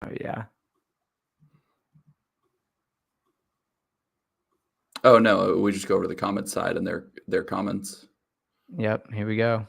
Oh, yeah. Oh, no, we just go over to the comment side and their comments. Yep, here we go.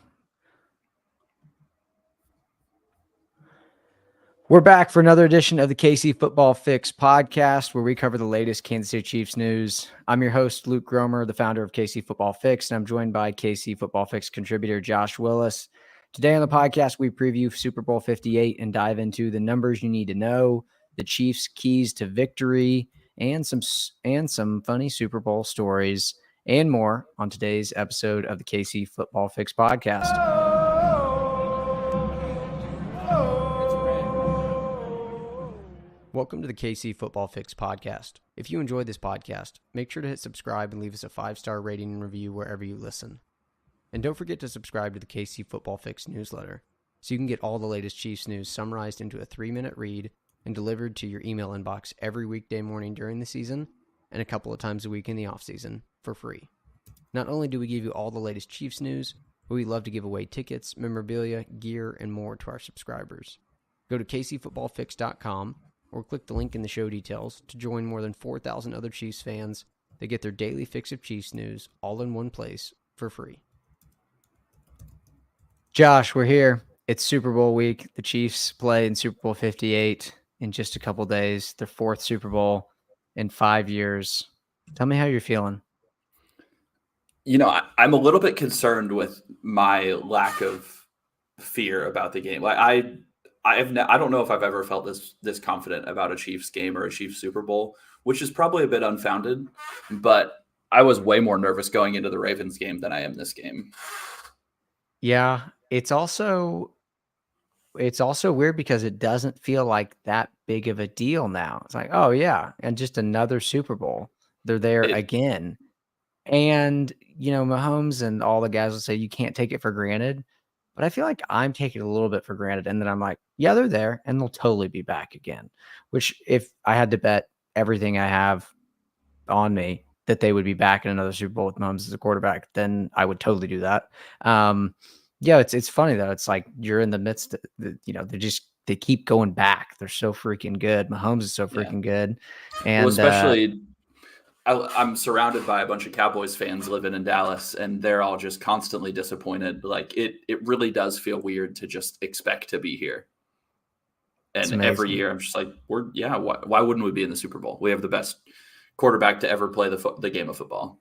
We're back for another edition of the KC Football Fix podcast, where we cover the latest Kansas City Chiefs news. I'm your host, Luke Gromer, the founder of KC Football Fix, and I'm joined by KC Football Fix contributor Josh Willis. Today on the podcast, we preview Super Bowl 58 and dive into the numbers you need to know, the Chiefs' keys to victory, and some funny Super Bowl stories, and more on today's episode of the KC Football Fix podcast. Welcome to the KC Football Fix podcast. If you enjoyed this podcast, make sure to hit subscribe and leave us a 5-star rating and review wherever you listen. And don't forget to subscribe to the KC Football Fix newsletter so you can get all the latest Chiefs news summarized into a 3-minute read and delivered to your email inbox every weekday morning during the season and a couple of times a week in the off-season for free. Not only do we give you all the latest Chiefs news, but we love to give away tickets, memorabilia, gear, and more to our subscribers. Go to kcfootballfix.com or click the link in the show details to join more than 4,000 other Chiefs fans that get their daily fix of Chiefs news all in one place for free. Josh, we're here. It's Super Bowl week. The Chiefs play in Super Bowl 58 in just a couple days, their 4th Super Bowl in 5 years. Tell me how you're feeling. You know, I'm a little bit concerned with my lack of fear about the game. Like I don't know if I've ever felt this confident about a Chiefs game or a Chiefs Super Bowl, which is probably a bit unfounded, but I was way more nervous going into the Ravens game than I am this game. Yeah, it's also weird because it doesn't feel like that big of a deal now. It's like, oh yeah, and just another Super Bowl. They're there again. And, Mahomes and all the guys will say you can't take it for granted. But I feel like I'm taking it a little bit for granted. And then I'm like, yeah, they're there and they'll totally be back again. Which, if I had to bet everything I have on me that they would be back in another Super Bowl with Mahomes as a quarterback, then I would totally do that. Yeah, it's funny though. It's like you're in the midst of, they keep going back. They're so freaking good. Mahomes is so freaking good. And well, especially I'm surrounded by a bunch of Cowboys fans living in Dallas, and they're all just constantly disappointed. Like it really does feel weird to just expect to be here. And every year I'm just like, why wouldn't we be in the Super Bowl? We have the best quarterback to ever play the game of football.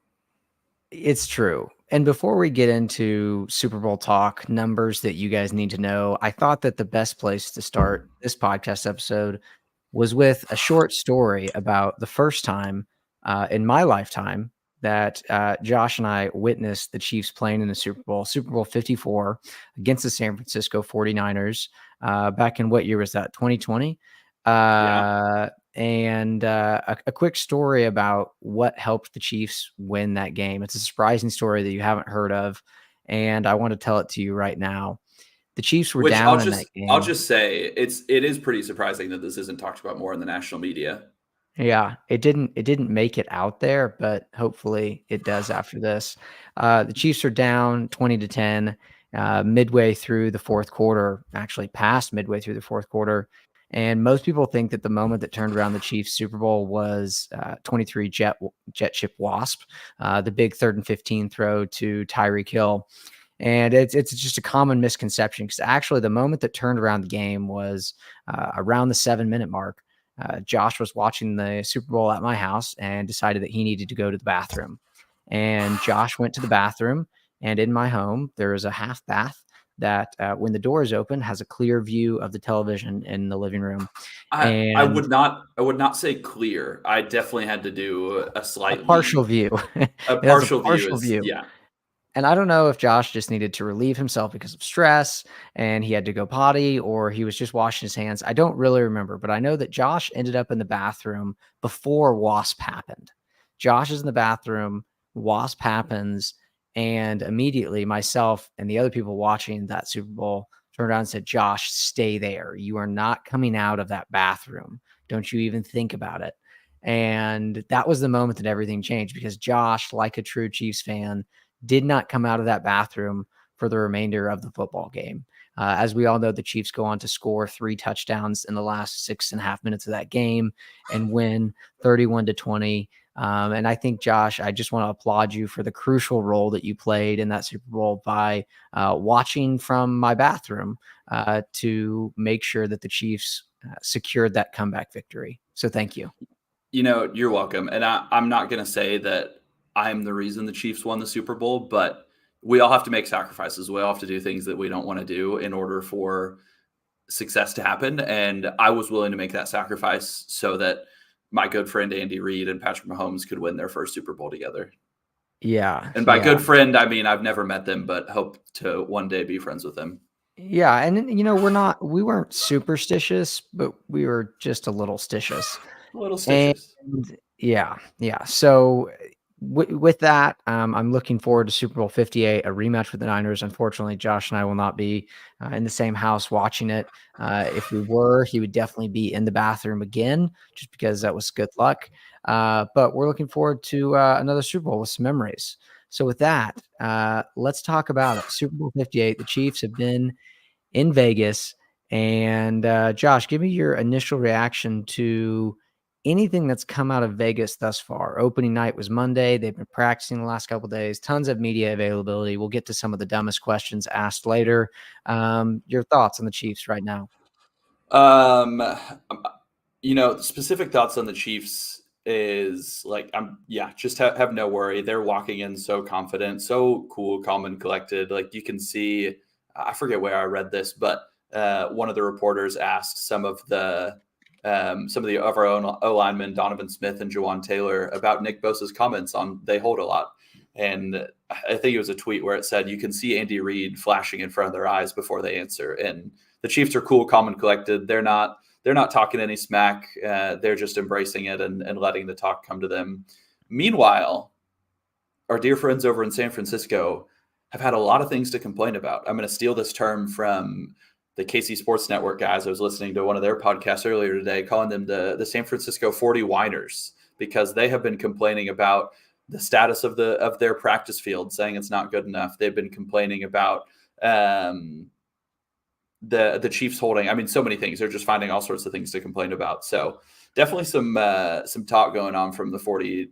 It's true. And before we get into Super Bowl talk, numbers that you guys need to know, I thought that the best place to start this podcast episode was with a short story about the first time in my lifetime that Josh and I witnessed the Chiefs playing in the Super Bowl 54 against the San Francisco 49ers. Back in what year was that? 2020? And a quick story about what helped the Chiefs win that game. It's a surprising story that you haven't heard of, and I want to tell it to you right now. The Chiefs were down in that game. I'll just say it is pretty surprising that this isn't talked about more in the national media. Yeah, it didn't make it out there, but hopefully it does after this. The Chiefs are down 20-10 midway through the fourth quarter, actually past midway through the fourth quarter. And most people think that the moment that turned around the Chiefs Super Bowl was 23 jet ship wasp, the big 3rd and 15 throw to Tyreek Hill. And it's just a common misconception because actually the moment that turned around the game was around the 7-minute mark. Josh was watching the Super Bowl at my house and decided that he needed to go to the bathroom. And Josh went to the bathroom, and in my home, there is a half bath that when the door is open has a clear view of the television in the living room. I would not say clear. I definitely had to do a partial view. A partial view. Yeah. And I don't know if Josh just needed to relieve himself because of stress and he had to go potty, or he was just washing his hands. I don't really remember, but I know that Josh ended up in the bathroom before WASP happened. Josh is in the bathroom, WASP happens, and immediately myself and the other people watching that Super Bowl turned around and said, Josh, stay there. You are not coming out of that bathroom. Don't you even think about it. And that was the moment that everything changed because Josh, like a true Chiefs fan, did not come out of that bathroom for the remainder of the football game. As we all know, the Chiefs go on to score 3 touchdowns in the last 6.5 minutes of that game and win 31-20. And I think, Josh, I just want to applaud you for the crucial role that you played in that Super Bowl by watching from my bathroom to make sure that the Chiefs secured that comeback victory. So thank you. You're welcome. And I'm not going to say that I'm the reason the Chiefs won the Super Bowl, but we all have to make sacrifices. We all have to do things that we don't want to do in order for success to happen. And I was willing to make that sacrifice so that my good friend Andy Reid and Patrick Mahomes could win their first Super Bowl together. Yeah. And by good friend, I mean, I've never met them, but hope to one day be friends with them. Yeah. And, we weren't superstitious, but we were just a little stitious. A little And stitches. yeah. So with that, I'm looking forward to Super Bowl 58, a rematch with the Niners. Unfortunately, Josh and I will not be in the same house watching it. If we were, he would definitely be in the bathroom again, just because that was good luck. But we're looking forward to another Super Bowl with some memories. So with that, let's talk about it. Super Bowl 58. The Chiefs have been in Vegas. And Josh, give me your initial reaction to anything that's come out of Vegas thus far. Opening night was Monday. They've been practicing the last couple of days. Tons of media availability. We'll get to some of the dumbest questions asked later. Your thoughts on the Chiefs right now? Specific thoughts on the Chiefs is like just have no worry. They're walking in so confident, so cool, calm, and collected. Like you can see, I forget where I read this, but one of the reporters asked some of our own O linemen, Donovan Smith and Jawan Taylor, about Nick Bosa's comments on they hold a lot. And I think it was a tweet where it said, you can see Andy Reid flashing in front of their eyes before they answer. And the Chiefs are cool, calm, and collected. They're not talking any smack. They're just embracing it and letting the talk come to them. Meanwhile, our dear friends over in San Francisco have had a lot of things to complain about. I'm going to steal this term from the KC Sports Network guys. I was listening to one of their podcasts earlier today, calling them the San Francisco 40 whiners, because they have been complaining about the status of their practice field, saying it's not good enough. They've been complaining about the Chiefs holding. I mean, so many things. They're just finding all sorts of things to complain about. So definitely some talk going on from the 40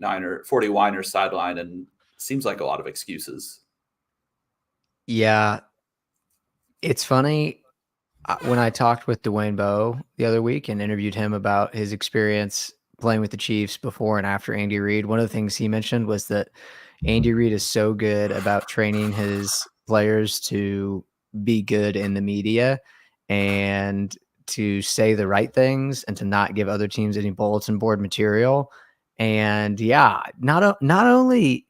whiners sideline, and seems like a lot of excuses. Yeah, it's funny. When I talked with Dwayne Bowe the other week and interviewed him about his experience playing with the Chiefs before and after Andy Reid, one of the things he mentioned was that Andy Reid is so good about training his players to be good in the media and to say the right things and to not give other teams any bulletin board material. And yeah, not only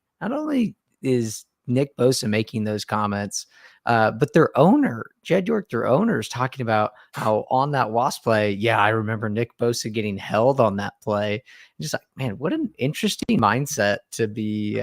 is Nick Bosa making those comments, but their owner, Jed York, their owner, is talking about how on that Wasp play, yeah, I remember Nick Bosa getting held on that play. Just like, man, what an interesting mindset to be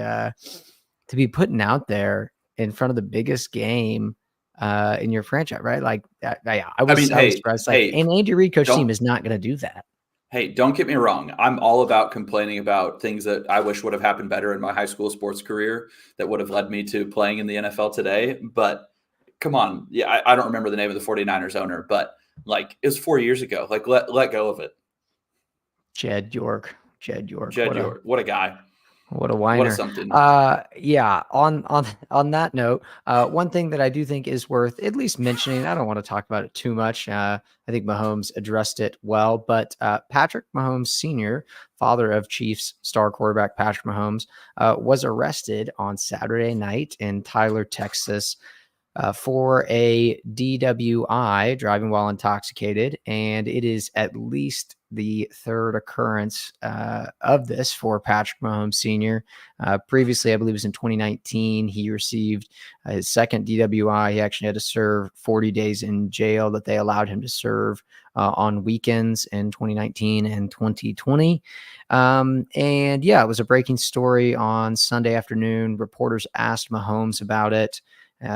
putting out there in front of the biggest game in your franchise, right? Like, I was surprised. Like, an Andy Reid coach team is not going to do that. Hey, don't get me wrong. I'm all about complaining about things that I wish would have happened better in my high school sports career that would have led me to playing in the NFL today. But come on. Yeah, I don't remember the name of the 49ers owner, but like it was 4 years ago. Like let go of it. Jed York. What a guy. What a whiner. What a something. Yeah. On that note, one thing that I do think is worth at least mentioning, I don't want to talk about it too much. I think Mahomes addressed it well, but Patrick Mahomes Sr., father of Chiefs star quarterback Patrick Mahomes, was arrested on Saturday night in Tyler, Texas, for a DWI, driving while intoxicated, and it is at least the third occurrence of this for Patrick Mahomes Sr. Previously, I believe it was in 2019, he received his second DWI. He actually had to serve 40 days in jail that they allowed him to serve on weekends in 2019 and 2020. And yeah, it was a breaking story on Sunday afternoon. Reporters asked Mahomes about it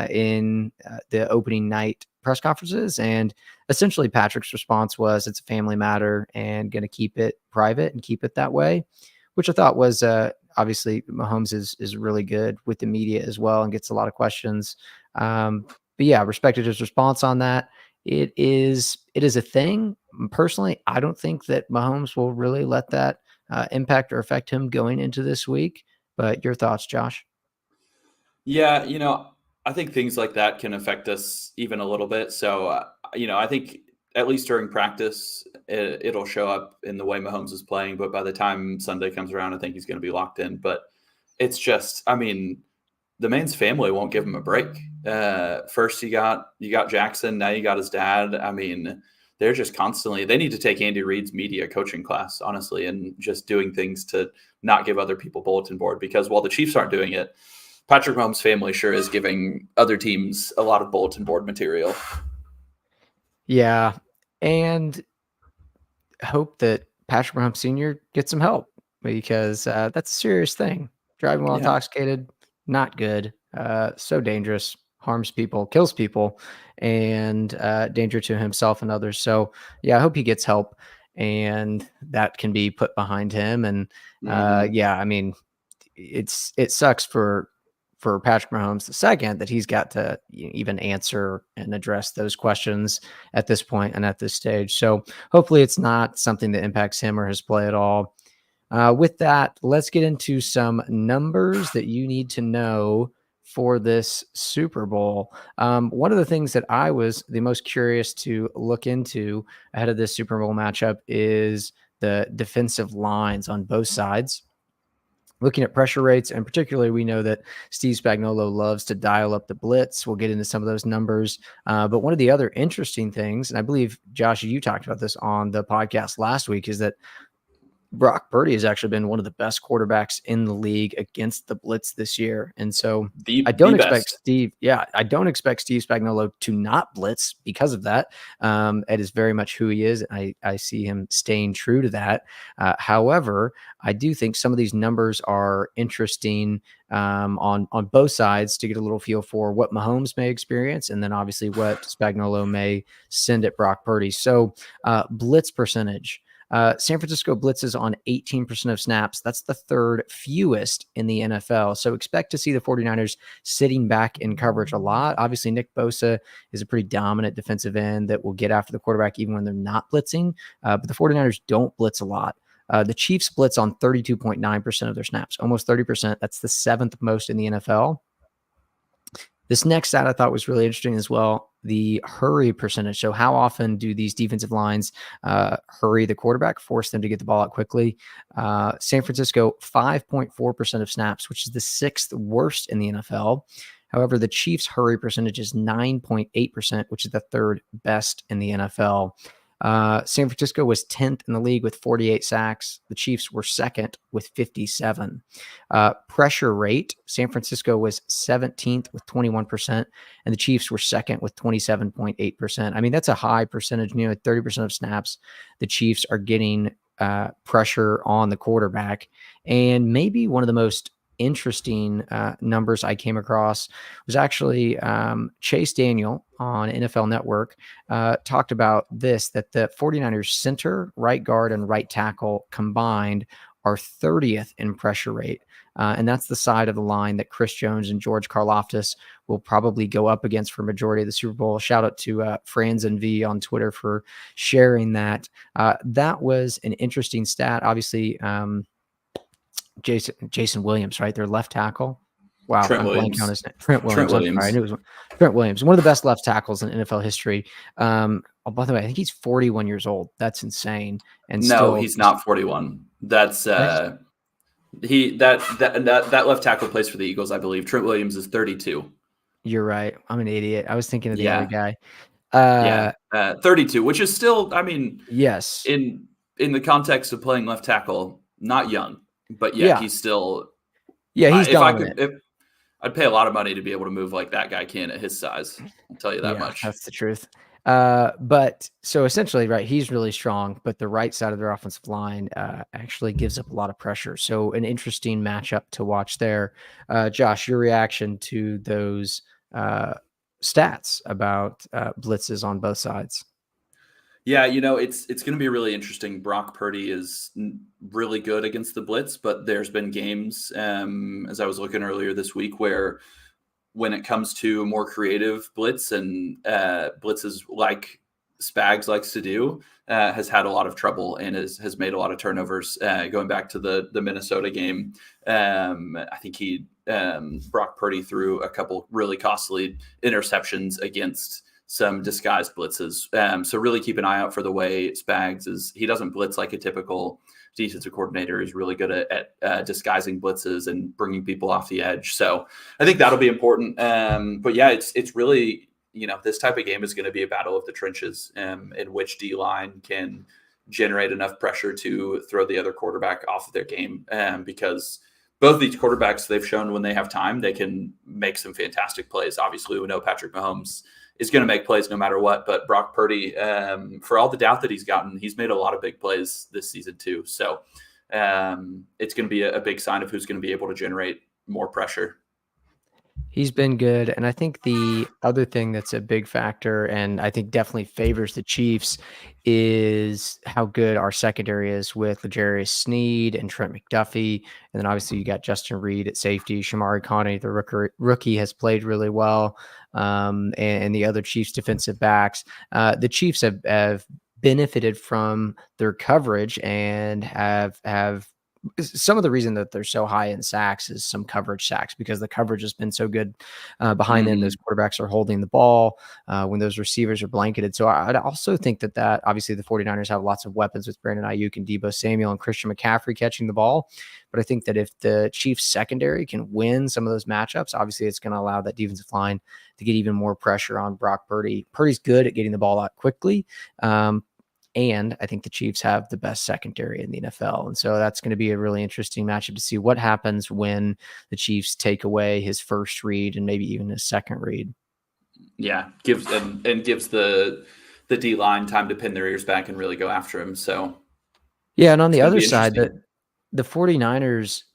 in the opening night press conferences, and essentially Patrick's response was, it's a family matter and going to keep it private and keep it that way, which I thought was obviously Mahomes is really good with the media as well and gets a lot of questions. yeah, respected his response on that. It is a thing. Personally, I don't think that Mahomes will really let that impact or affect him going into this week. But your thoughts, Josh? Yeah, I think things like that can affect us even a little bit. So, I think at least during practice, it'll show up in the way Mahomes is playing. But by the time Sunday comes around, I think he's going to be locked in. But it's just, the man's family won't give him a break. First you got Jackson, now you got his dad. They're just constantly. They need to take Andy Reid's media coaching class, honestly, and just doing things to not give other people bulletin board. Because while the Chiefs aren't doing it, Patrick Mahomes' family sure is giving other teams a lot of bulletin board material. Yeah, and hope that Patrick Mahomes Sr. gets some help because that's a serious thing. Driving while Yeah. intoxicated, not good. So dangerous, harms people, kills people, and danger to himself and others. So, yeah, I hope he gets help and that can be put behind him. And Mm-hmm. yeah, it sucks for Patrick Mahomes the second that he's got to even answer and address those questions at this point and at this stage. So hopefully it's not something that impacts him or his play at all. With that, let's get into some numbers that you need to know for this Super Bowl. One of the things that I was the most curious to look into ahead of this Super Bowl matchup is the defensive lines on both sides. Looking at pressure rates, and particularly, we know that Steve Spagnuolo loves to dial up the blitz. We'll get into some of those numbers. But one of the other interesting things, and I believe, Josh, you talked about this on the podcast last week, is that Brock Purdy has actually been one of the best quarterbacks in the league against the blitz this year. And so I The don't expect best. I don't expect Steve Spagnuolo to not blitz because of that. It is very much who he is. I see him staying true to that. However, I do think some of these numbers are interesting on both sides to get a little feel for what Mahomes may experience and then obviously what Spagnuolo may send at Brock Purdy. So blitz percentage. San Francisco blitzes on 18% of snaps. That's the third fewest in the NFL. So expect to see the 49ers sitting back in coverage a lot. Obviously, Nick Bosa is a pretty dominant defensive end that will get after the quarterback even when they're not blitzing. But the 49ers don't blitz a lot. The Chiefs blitz on 32.9% of their snaps, almost 30%. That's the seventh most in the NFL. This next stat I thought was really interesting as well, the hurry percentage. So how often do these defensive lines hurry the quarterback, force them to get the ball out quickly? San Francisco, 5.4% of snaps, which is the sixth worst in the NFL. However, the Chiefs' hurry percentage is 9.8%, which is the third best in the NFL. San Francisco was 10th in the league with 48 sacks. The Chiefs were second with 57. Pressure rate, San Francisco was 17th with 21%, and the Chiefs were second with 27.8%. That's a high percentage, nearly 30% of snaps. The Chiefs are getting pressure on the quarterback. And maybe one of the most interesting numbers I came across was actually Chase Daniel on NFL Network talked about this, that the 49ers center, right guard, and right tackle combined are 30th in pressure rate. And that's the side of the line that Chris Jones and George Karlaftis will probably go up against for majority of the Super Bowl. Shout out to Franz and V on Twitter for sharing that. That was an interesting stat. Obviously, Jason Williams, right? Their left tackle. Wow, Trent I'm blanking on Williams. his name. Trent Trent Williams. I'm sorry. I Williams. knew it was Trent Williams, one of the best left tackles in NFL history. Oh, by the way, I think he's 41 years old. That's insane. And No, still he's just not 41. That's nice. that left tackle plays for the Eagles, I believe. Trent Williams is 32. You're right. I'm an idiot. I was thinking of the other Yeah. guy. Yeah. 32, which is still, Yes. in the context of playing left tackle, not young, but yeah, Yeah. he's still. Yeah, he's If I dominant. could, if I'd pay a lot of money to be able to move like that guy can at his size. I'll tell you that Yeah, much. that's the truth. But so essentially, right, he's really strong, but the right side of their offensive line actually gives up a lot of pressure. So an interesting matchup to watch there. Josh, your reaction to those stats about blitzes on both sides? Yeah, it's going to be really interesting. Brock Purdy is really good against the blitz, but there's been games, as I was looking earlier this week, where when it comes to more creative blitz and blitzes like Spags likes to do, has had a lot of trouble and has made a lot of turnovers. Going back to the Minnesota game, I think Brock Purdy threw a couple really costly interceptions against some disguised blitzes. So really keep an eye out for the way Spags is. He doesn't blitz like a typical defensive coordinator. He's really good at disguising blitzes and bringing people off the edge. So I think that'll be important. But yeah, it's really, this type of game is going to be a battle of the trenches, in which D-line can generate enough pressure to throw the other quarterback off of their game. Because both these quarterbacks, they've shown when they have time, they can make some fantastic plays. Obviously, we know Patrick Mahomes is going to make plays no matter what. But Brock Purdy, for all the doubt that he's gotten, he's made a lot of big plays this season too. So it's going to be a big sign of who's going to be able to generate more pressure. He's been good. And I think the other thing that's a big factor, and I think definitely favors the Chiefs, is how good our secondary is with L'Jarius Sneed and Trent McDuffie. And then obviously you got Justin Reed at safety. Shamari Coney, the rookie, has played really well. And the other Chiefs defensive backs. The Chiefs have benefited from their coverage and have some of the reason that they're so high in sacks is some coverage sacks, because the coverage has been so good behind them. Those quarterbacks are holding the ball when those receivers are blanketed. So I'd also think that obviously the 49ers have lots of weapons with Brandon Ayuk and Deebo Samuel and Christian McCaffrey catching the ball. But I think that if the Chiefs secondary can win some of those matchups, obviously it's going to allow that defensive line to get even more pressure on Brock Purdy. Purdy's good at getting the ball out quickly. And I think the Chiefs have the best secondary in the NFL. And so that's going to be a really interesting matchup to see what happens when the Chiefs take away his first read and maybe even his second read. Yeah, gives the D-line time to pin their ears back and really go after him. So yeah, and on the other side, the 49ers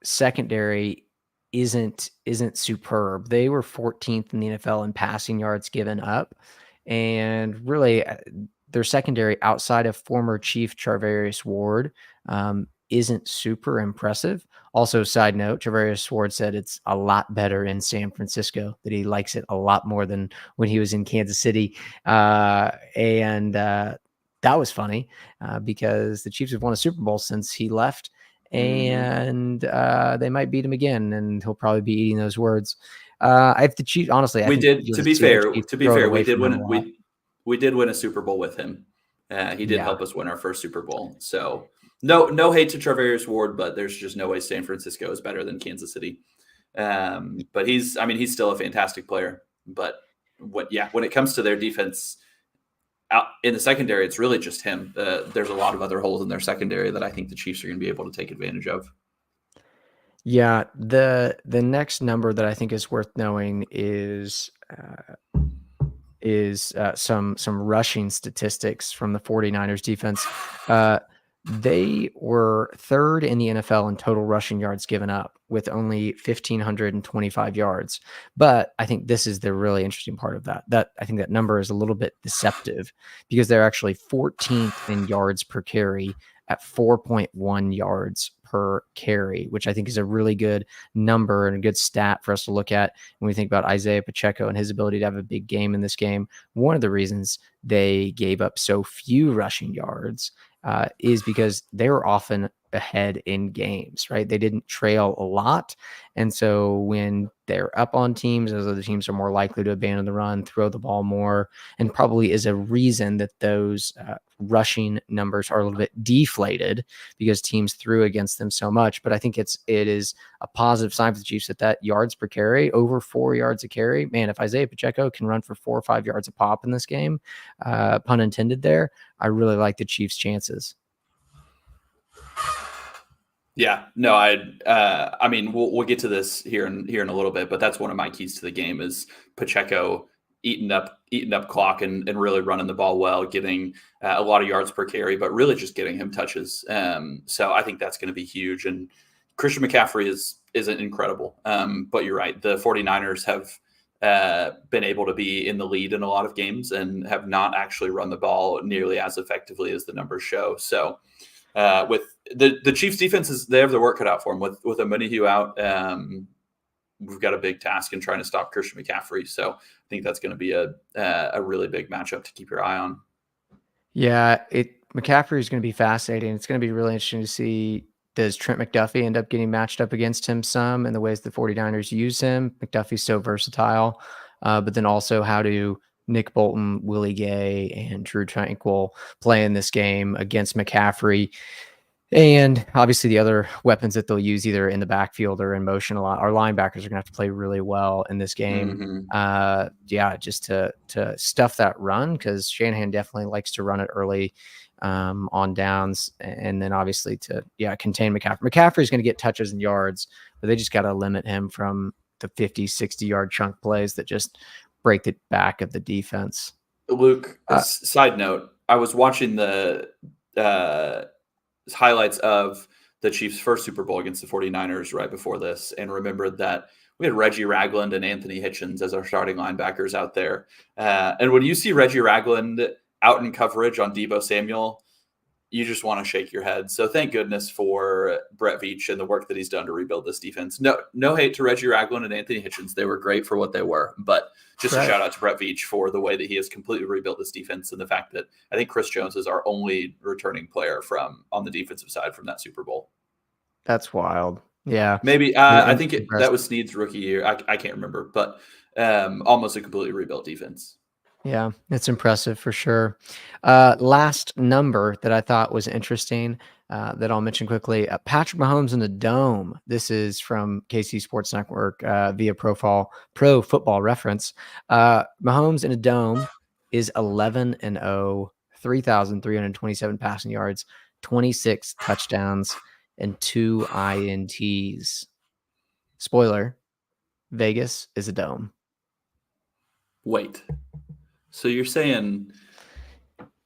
secondary isn't superb. They were 14th in the NFL in passing yards given up. And really, their secondary outside of former Chief Charvarius Ward isn't super impressive. Also, side note, Charvarius Ward said it's a lot better in San Francisco, that he likes it a lot more than when he was in Kansas City. And that was funny because the Chiefs have won a Super Bowl since he left, and they might beat him again, and he'll probably be eating those words. If the Chiefs, honestly, we did. To be fair, we did win a Super Bowl with him. He did help us win our first Super Bowl. So no hate to Charvarius Ward, but there's just no way San Francisco is better than Kansas City. But he's still a fantastic player. But when it comes to their defense out in the secondary, it's really just him. There's a lot of other holes in their secondary that I think the Chiefs are going to be able to take advantage of. Yeah, the next number that I think is worth knowing is some rushing statistics from the 49ers defense. They were third in the NFL in total rushing yards given up, with only 1,525 yards. But I think this is the really interesting part of that. That I think that number is a little bit deceptive, because they're actually 14th in yards per carry at 4.1 yards per carry, which I think is a really good number and a good stat for us to look at when we think about Isaiah Pacheco and his ability to have a big game in this game. One of the reasons they gave up so few rushing yards is because they were often ahead in games, right? They didn't trail a lot. And so when they're up on teams, those other teams are more likely to abandon the run, throw the ball more, and probably is a reason that those rushing numbers are a little bit deflated, because teams threw against them so much. But I think it is a positive sign for the Chiefs that yards per carry, over 4 yards a carry, man, if Isaiah Pacheco can run for 4 or 5 yards a pop in this game, pun intended there, I really like the Chiefs' chances. Yeah, no, I mean, we'll get to this here in a little bit, but that's one of my keys to the game is Pacheco eating up clock and really running the ball well, getting a lot of yards per carry, but really just getting him touches. So I think that's going to be huge. And Christian McCaffrey isn't incredible, but you're right. The 49ers have been able to be in the lead in a lot of games and have not actually run the ball nearly as effectively as the numbers show. So with the Chiefs defenses, they have their work cut out for them with Omenihu out. we've got a big task in trying to stop Christian McCaffrey. So I think that's going to be a really big matchup to keep your eye on. Yeah, McCaffrey is going to be fascinating. It's going to be really interesting to see, does Trent McDuffie end up getting matched up against him some in the ways the 49ers use him? McDuffie's so versatile. But then also, how do Nick Bolton, Willie Gay, and Drew Tranquil play in this game against McCaffrey? And obviously the other weapons that they'll use either in the backfield or in motion a lot. Our linebackers are going to have to play really well in this game. Just to stuff that run, because Shanahan definitely likes to run it early on downs, and then obviously to contain McCaffrey. McCaffrey's going to get touches and yards, but they just got to limit him from the 50, 60-yard chunk plays that just break the back of the defense. Luke, side note, I was watching the highlights of the Chiefs' first Super Bowl against the 49ers right before this, and remembered that we had Reggie Ragland and Anthony Hitchens as our starting linebackers out there. And when you see Reggie Ragland out in coverage on Deebo Samuel, you just want to shake your head. So thank goodness for Brett Veach and the work that he's done to rebuild this defense. No hate to Reggie Ragland and Anthony Hitchens. They were great for what they were, but just a shout out to Brett Veach for the way that he has completely rebuilt this defense, and the fact that I think Chris Jones is our only returning player on the defensive side from that Super Bowl. That's wild. Yeah. Maybe I think that was Snead's rookie year. I can't remember, but almost a completely rebuilt defense. Yeah, it's impressive for sure. Last number that I thought was interesting that I'll mention quickly, Patrick Mahomes in the Dome. This is from KC Sports Network via Pro Football Reference. Mahomes in a Dome is 11-0, 3,327 passing yards, 26 touchdowns, and 2 INTs. Spoiler, Vegas is a dome. Wait. So you're saying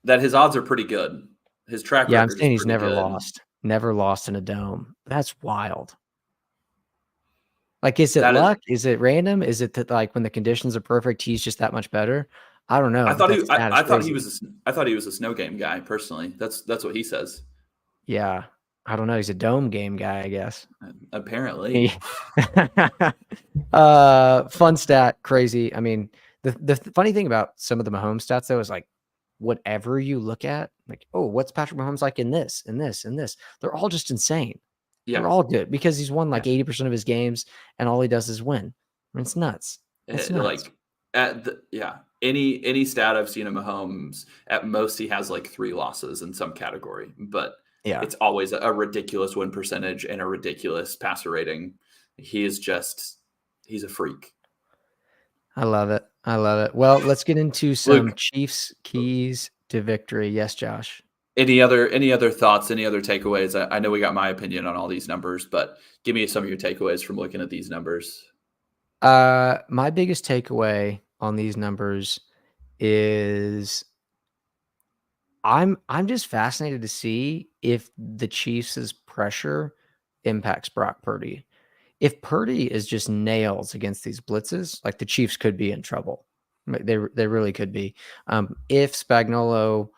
that his odds are pretty good. His track record. Yeah, I'm saying he's never good. lost. Never lost in a dome. That's wild. Like, is it luck? Is it random? Is it that, like, when the conditions are perfect, he's just that much better? I don't know. I thought he was a snow game guy personally. That's what he says. Yeah, I don't know. He's a dome game guy, I guess. Apparently. Fun stat, crazy. I mean, the funny thing about some of the Mahomes stats, though, is like whatever you look at, like, oh, what's Patrick Mahomes like in this, and this, and this? They're all just insane. Yeah. They're all good because he's won like 80% of his games, and all he does is win. I mean, it's nuts. It's nuts. Like any stat I've seen of Mahomes, at most he has like 3 losses in some category, but it's always a ridiculous win percentage and a ridiculous passer rating. He's a freak. I love it. Well, let's get into some Luke, Chiefs keys to victory. Yes, Josh. Any other thoughts, any other takeaways? I know we got my opinion on all these numbers, but give me some of your takeaways from looking at these numbers. My biggest takeaway on these numbers is I'm just fascinated to see if the Chiefs' pressure impacts Brock Purdy. If Purdy is just nails against these blitzes, like, the Chiefs could be in trouble. They really could be. If Spagnuolo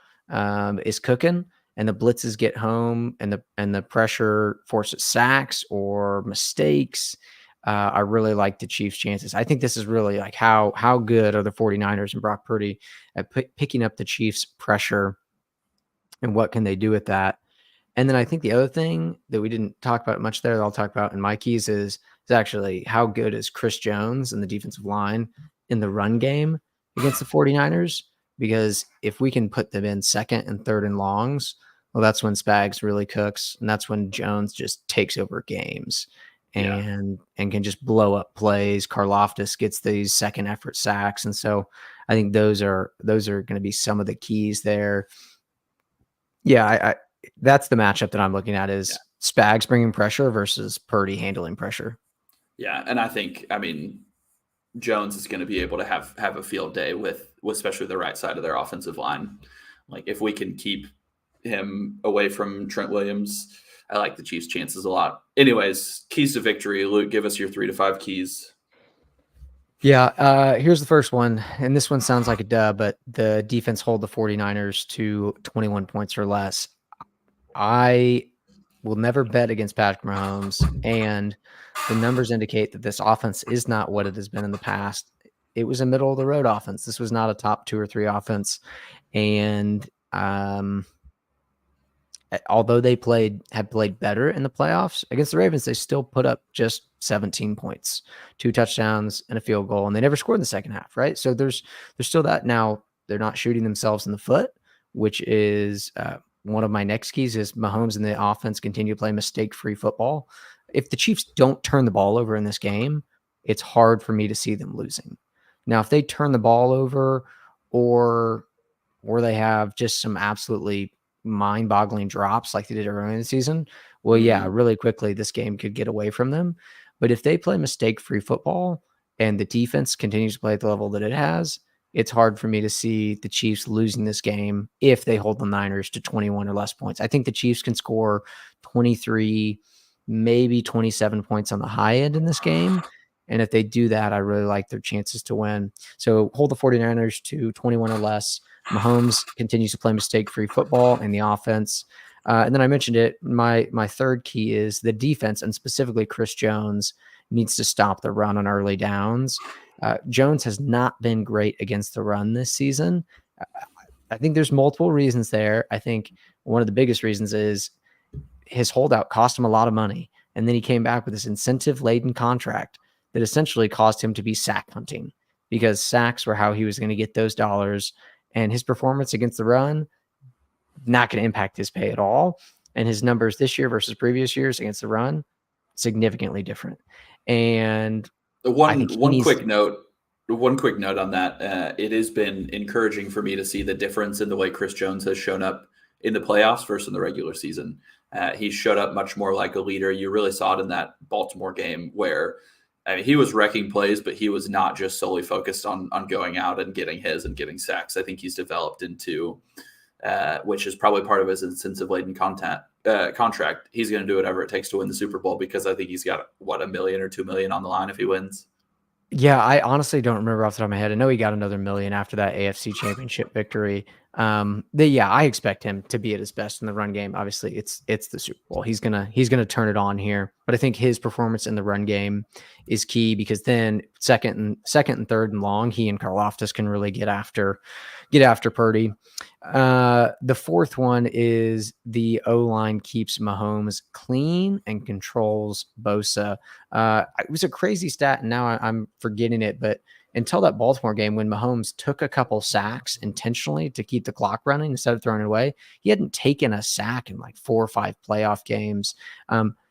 is cooking and the blitzes get home and the pressure forces sacks or mistakes, I really like the Chiefs' chances. I think this is really like how good are the 49ers and Brock Purdy at picking up the Chiefs' pressure, and what can they do with that? And then I think the other thing that we didn't talk about much there that I'll talk about in my keys is actually how good is Chris Jones and the defensive line in the run game against the 49ers? Because if we can put them in second and third and longs, well, that's when Spags really cooks, and that's when Jones just takes over games and can just blow up plays. Karlaftis gets these second effort sacks, and so I think those are going to be some of the keys there. Yeah, that's the matchup that I'm looking at is Spags bringing pressure versus Purdy handling pressure. Yeah, and I mean, Jones is going to be able to have a field day with especially the right side of their offensive line. Like, if we can keep him away from Trent Williams, I like the Chiefs' chances a lot. Anyways, keys to victory. Luke, give us your 3 to 5 keys. Yeah, here's the first one, and this one sounds like a dub, but the defense hold the 49ers to 21 points or less. I will never bet against Patrick Mahomes, and the numbers indicate that this offense is not what it has been in the past. It was a middle of the road offense. This was not a top 2 or 3 offense, and although they had played better in the playoffs against the Ravens, they still put up just 17 points, 2 touchdowns and a field goal, and they never scored in the second half, right? So there's still that. Now they're not shooting themselves in the foot, which is one of my next keys is Mahomes and the offense continue to play mistake-free football. If the Chiefs don't turn the ball over in this game, it's hard for me to see them losing. Now, if they turn the ball over or they have just some absolutely mind-boggling drops like they did earlier in the season, well, yeah, really quickly this game could get away from them. But if they play mistake-free football and the defense continues to play at the level that it has, it's hard for me to see the Chiefs losing this game if they hold the Niners to 21 or less points. I think the Chiefs can score 23, maybe 27 points on the high end in this game. And if they do that, I really like their chances to win. So hold the 49ers to 21 or less. Mahomes continues to play mistake-free football in the offense. And then I mentioned it. My third key is the defense, and specifically Chris Jones needs to stop the run on early downs. Jones has not been great against the run this season. I think there's multiple reasons there. I think one of the biggest reasons is his holdout cost him a lot of money. And then he came back with this incentive-laden contract that essentially caused him to be sack hunting, because sacks were how he was going to get those dollars. And his performance against the run, not going to impact his pay at all. And his numbers this year versus previous years against the run, significantly different. And one quick note on that. It has been encouraging for me to see the difference in the way Chris Jones has shown up in the playoffs versus in the regular season. He showed up much more like a leader. You really saw it in that Baltimore game where he was wrecking plays, but he was not just solely focused on going out and getting his and getting sacks. I think he's developed into, which is probably part of his incentive-laden contract. He's going to do whatever it takes to win the Super Bowl, because I think he's got, $1 million or $2 million on the line if he wins. Yeah, I honestly don't remember off the top of my head. I know he got another $1 million after that AFC Championship victory. I expect him to be at his best in the run game. Obviously, it's the Super Bowl. He's gonna turn it on here. But I think his performance in the run game is key, because then second and third and long, he and Karlaftis can really get after Purdy. The fourth one is the O-line keeps Mahomes clean and controls Bosa. It was a crazy stat, and now I'm forgetting it, but until that Baltimore game, when Mahomes took a couple sacks intentionally to keep the clock running instead of throwing it away, he hadn't taken a sack in like 4 or 5 playoff games.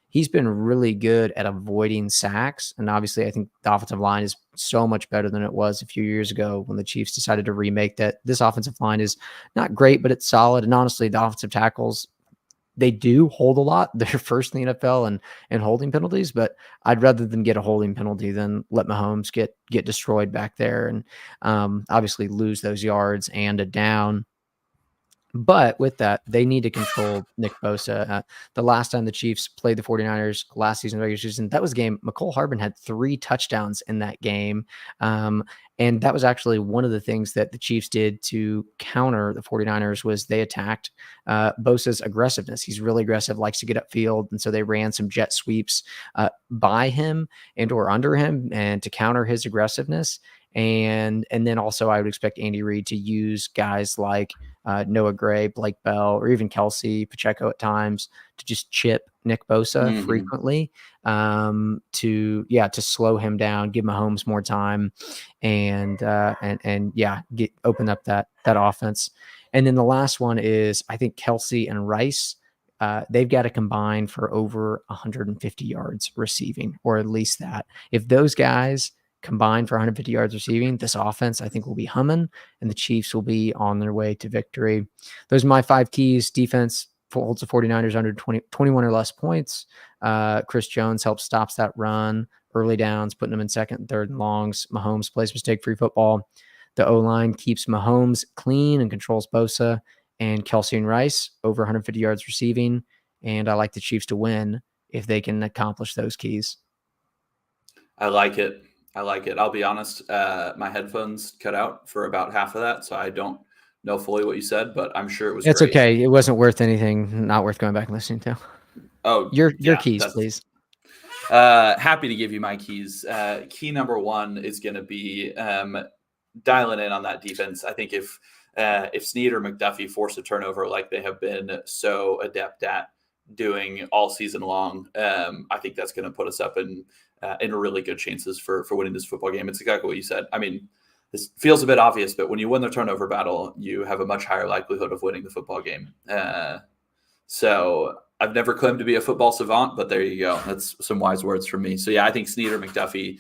He's been really good at avoiding sacks. And obviously, I think the offensive line is so much better than it was a few years ago when the Chiefs decided to remake that. This offensive line is not great, but it's solid. And honestly, the offensive tackles, they do hold a lot. They're first in the NFL and holding penalties, but I'd rather them get a holding penalty than let Mahomes get destroyed back there and obviously lose those yards and a down. But with that, they need to control Nick Bosa. The last time the Chiefs played the 49ers last season, regular season, that was a game. Mecole Hardman had 3 touchdowns in that game. And that was actually one of the things that the Chiefs did to counter the 49ers was they attacked Bosa's aggressiveness. He's really aggressive, likes to get upfield. And so they ran some jet sweeps by him and or under him and to counter his aggressiveness. And then also I would expect Andy Reid to use guys like Noah Gray, Blake Bell, or even Kelsey Pacheco at times to just chip Nick Bosa frequently to slow him down, give Mahomes more time, and open up that offense. And then the last one is I think Kelsey and Rice. They've got to combine for over 150 yards receiving, or at least that. If those guys combined for 150 yards receiving, this offense, I think, will be humming, and the Chiefs will be on their way to victory. Those are my 5 keys. Defense holds the 49ers under 21 or less points. Chris Jones helps stops that run, early downs, putting them in second and third and longs. Mahomes plays mistake-free football. The O-line keeps Mahomes clean and controls Bosa, and Kelsey and Rice over 150 yards receiving. And I like the Chiefs to win if they can accomplish those keys. I like it. I'll be honest. My headphones cut out for about half of that, so I don't know fully what you said, but I'm sure it was It's great. okay. It wasn't worth anything, not worth going back and listening to. Oh, Your yeah. keys, That's please. happy to give you my keys. Key number one is going to be dialing in on that defense. I think if Snead or McDuffie force a turnover like they have been so adept at doing all season long, I think that's going to put us up in really good chances for winning this football game. It's exactly what you said. I mean, this feels a bit obvious, but when you win the turnover battle, you have a much higher likelihood of winning the football game. So I've never claimed to be a football savant, but there you go. That's some wise words from me. So yeah, I think Snead or McDuffie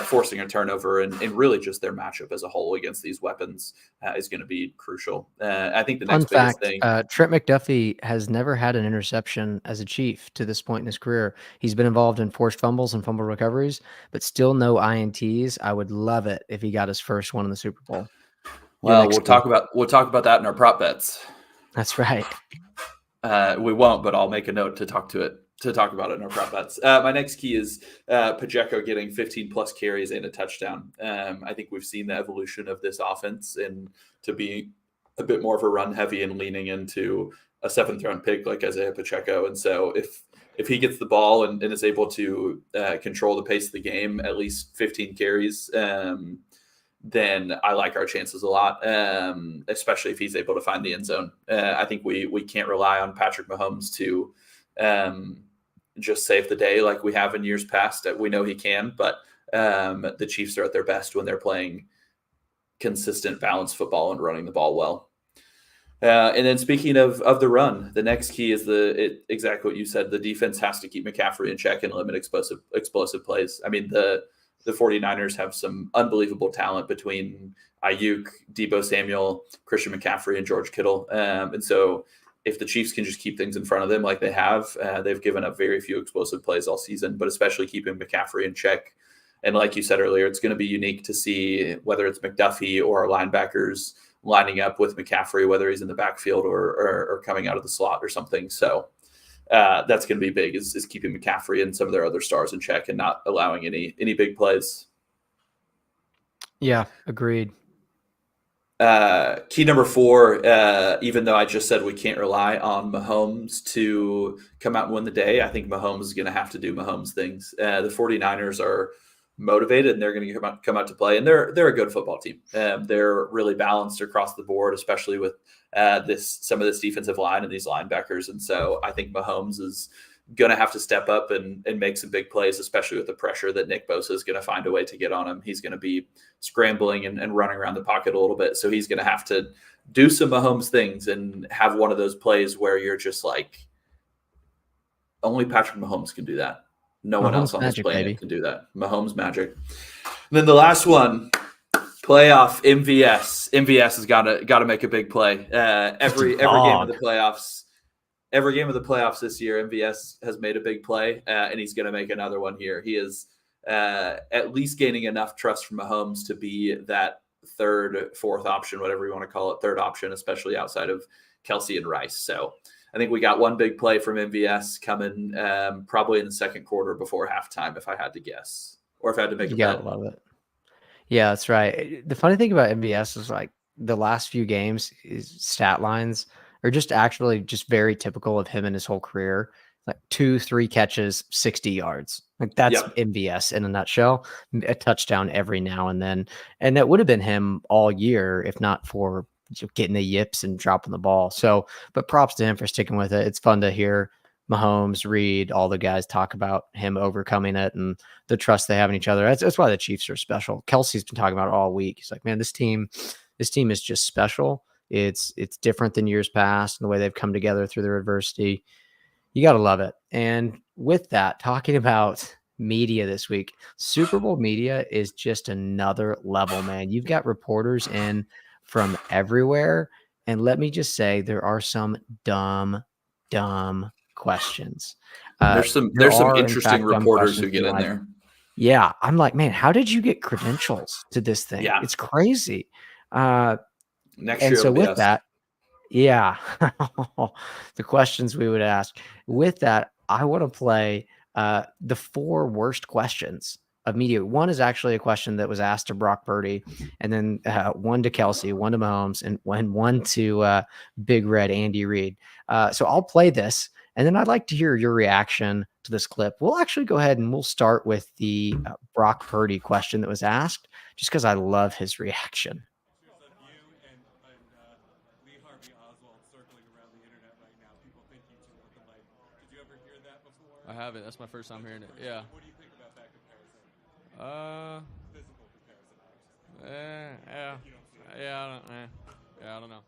forcing a turnover and really just their matchup as a whole against these weapons is going to be crucial. I think the Fun next biggest fact, thing. Trent McDuffie has never had an interception as a Chief to this point in his career. He's been involved in forced fumbles and fumble recoveries, but still no INTs. I would love it if he got his first one in the Super Bowl. Your Well, next key. we'll talk about that in our prop bets. That's right. We won't, but I'll make a note to talk about it in our prop bets. My next key is Pacheco getting 15 plus carries and a touchdown. I think we've seen the evolution of this offense and to be a bit more of a run heavy and leaning into a 7th round pick like Isaiah Pacheco. And so if he gets the ball and is able to control the pace of the game, at least 15 carries, then I like our chances a lot, especially if he's able to find the end zone. I think we can't rely on Patrick Mahomes to just save the day like we have in years past. We know he can, but the Chiefs are at their best when they're playing consistent, balanced football and running the ball well. And then speaking of the run, the next key is exactly what you said. The defense has to keep McCaffrey in check and limit explosive plays. I mean, the 49ers have some unbelievable talent between Ayuk, Deebo Samuel, Christian McCaffrey, and George Kittle. And so if the Chiefs can just keep things in front of them like they have, they've given up very few explosive plays all season, but especially keeping McCaffrey in check. And like you said earlier, it's going to be unique to see whether it's McDuffie or our linebackers lining up with McCaffrey, whether he's in the backfield or coming out of the slot or something. So that's going to be big is keeping McCaffrey and some of their other stars in check and not allowing any big plays. Yeah, agreed. Key number 4, even though I just said we can't rely on Mahomes to come out and win the day, I think Mahomes is going to have to do Mahomes things. The 49ers are motivated and they're going to come out to play, and they're a good football team. They're really balanced across the board, especially with some of this defensive line and these linebackers. And so I think Mahomes is going to have to step up and make some big plays, especially with the pressure that Nick Bosa is going to find a way to get on him. He's going to be scrambling and running around the pocket a little bit. So he's going to have to do some Mahomes things and have one of those plays where you're just like, only Patrick Mahomes can do that. No one else on this planet can do that. Mahomes magic. And then the last one, playoff MVS. MVS has got to make a big play. Every game of the playoffs. Every game of the playoffs this year, MVS has made a big play, and he's going to make another one here. He is at least gaining enough trust from Mahomes to be that third, fourth option, whatever you want to call it, third option, especially outside of Kelsey and Rice. So I think we got one big play from MVS coming probably in the second quarter before halftime, if I had to guess, or if I had to make a bet. I love it. Yeah, that's right. The funny thing about MVS is like the last few games, his stat lines are just actually just very typical of him in his whole career. Like 2-3 catches, 60 yards. Like that's MVS in a nutshell. A touchdown every now and then. And that would have been him all year if not for getting the yips and dropping the ball. So, but props to him for sticking with it. It's fun to hear Mahomes, Reed, all the guys talk about him overcoming it and the trust they have in each other. That's why the Chiefs are special. Kelsey's been talking about it all week. He's like, man, this team is just special. It's different than years past and the way they've come together through their adversity. You got to love it. And with that, talking about media this week, Super Bowl media is just another level, man. You've got reporters in from everywhere. And let me just say, there are some dumb questions. There's some interesting reporters who get in there. Yeah. I'm like, man, how did you get credentials to this thing? Yeah. It's crazy. Next year. So with that, yeah, the questions we would ask. With that, I want to play the 4 worst questions of media. One is actually a question that was asked to Brock Purdy, and then one to Kelsey, one to Mahomes, and one to Big Red Andy Reid. So I'll play this, And then I'd like to hear your reaction to this clip. We'll actually go ahead and we'll start with the Brock Purdy question that was asked, just because I love his reaction. I haven't. That's my first time hearing it. Yeah. What do you think about that comparison? Physical comparison, actually. I don't know.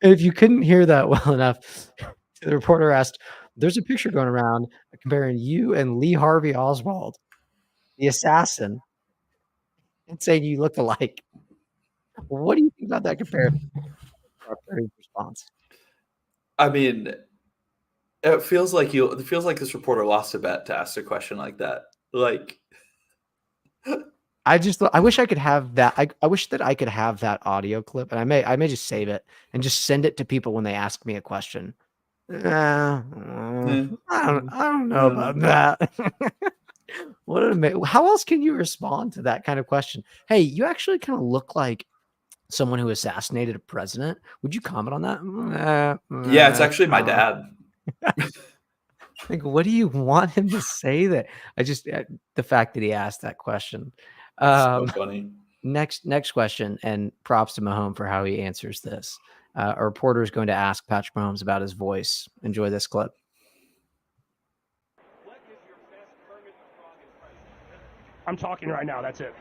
If you couldn't hear that well enough, the reporter asked, "There's a picture going around comparing you and Lee Harvey Oswald, the assassin, and saying you look alike. What do you think about that comparison?" Brock Purdy's response. I mean, it feels like this reporter lost a bet to ask a question like that. Like, I wish I could have that. I wish that I could have that audio clip, and I may just save it and just send it to people when they ask me a question. I don't know about that. How else can you respond to that kind of question? Hey, you actually kind of look like someone who assassinated a president. Would you comment on that? yeah, it's actually my dad. Like, what do you want him to say? That the fact that he asked that question. So funny. Next question, and props to Mahomes for how he answers this. A reporter is going to ask Patrick Mahomes about his voice. Enjoy this clip. What is your best Kermit the Frog impression? I'm talking right now. That's it.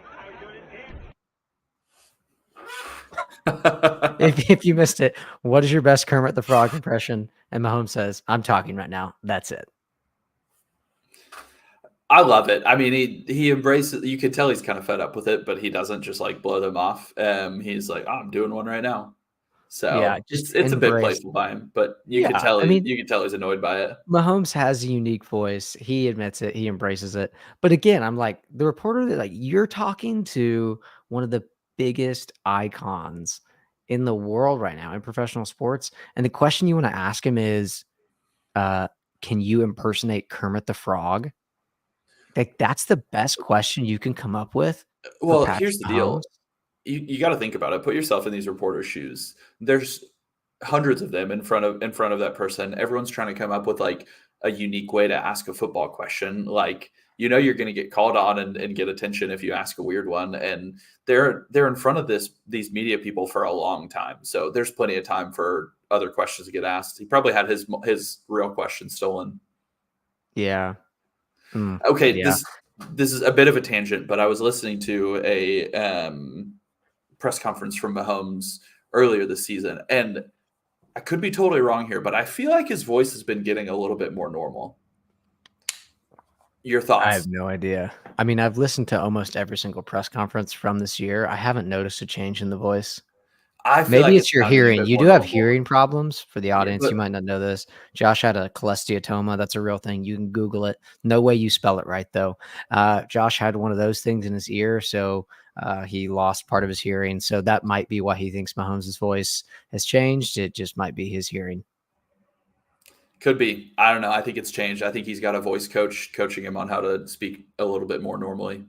If you missed it, what is your best Kermit the Frog impression? And Mahomes says, "I'm talking right now. That's it." I love it. I mean, he embraces. You could tell he's kind of fed up with it, but he doesn't just like blow them off. He's like, "Oh, I'm doing one right now." So Yeah, just it's a bit embrace. playful by him, but Yeah, I mean, you could tell he's annoyed by it. Mahomes has a unique voice. He admits it. He embraces it. But again, I'm like the reporter that you're talking to one of the biggest icons in the world right now in professional sports, and the question you want to ask him is, "Can you impersonate Kermit the Frog?" Like that's the best question you can come up with for Well, Patrick here's the Mahomes. deal. You got to think about it. Put yourself in these reporters' shoes. There's hundreds of them in front of that person. Everyone's trying to come up with like a unique way to ask a football question. Like, you're going to get called on and get attention if you ask a weird one. And they're in front of these media people for a long time. So there's plenty of time for other questions to get asked. He probably had his real question stolen. Yeah. Okay, Yeah. this is a bit of a tangent, but I was listening to a press conference from Mahomes earlier this season, and I could be totally wrong here, but I feel like his voice has been getting a little bit more normal. Your I thoughts? have no idea. I mean, I've listened to almost every single press conference from this year. I haven't noticed a change in the voice. I feel Maybe like it's it's your sounding a hearing. bit You more do have normal. hearing problems. For the Yeah, audience, but you might not know this. Josh had a cholesteatoma. That's a real thing. You can Google it. No way you spell it right, though. Josh had one of those things in his ear, so he lost part of his hearing. So that might be why he thinks Mahomes' voice has changed. It just might be his hearing. could be. I don't know. I think it's changed. I think he's got a voice coach coaching him on how to speak a little bit more normally.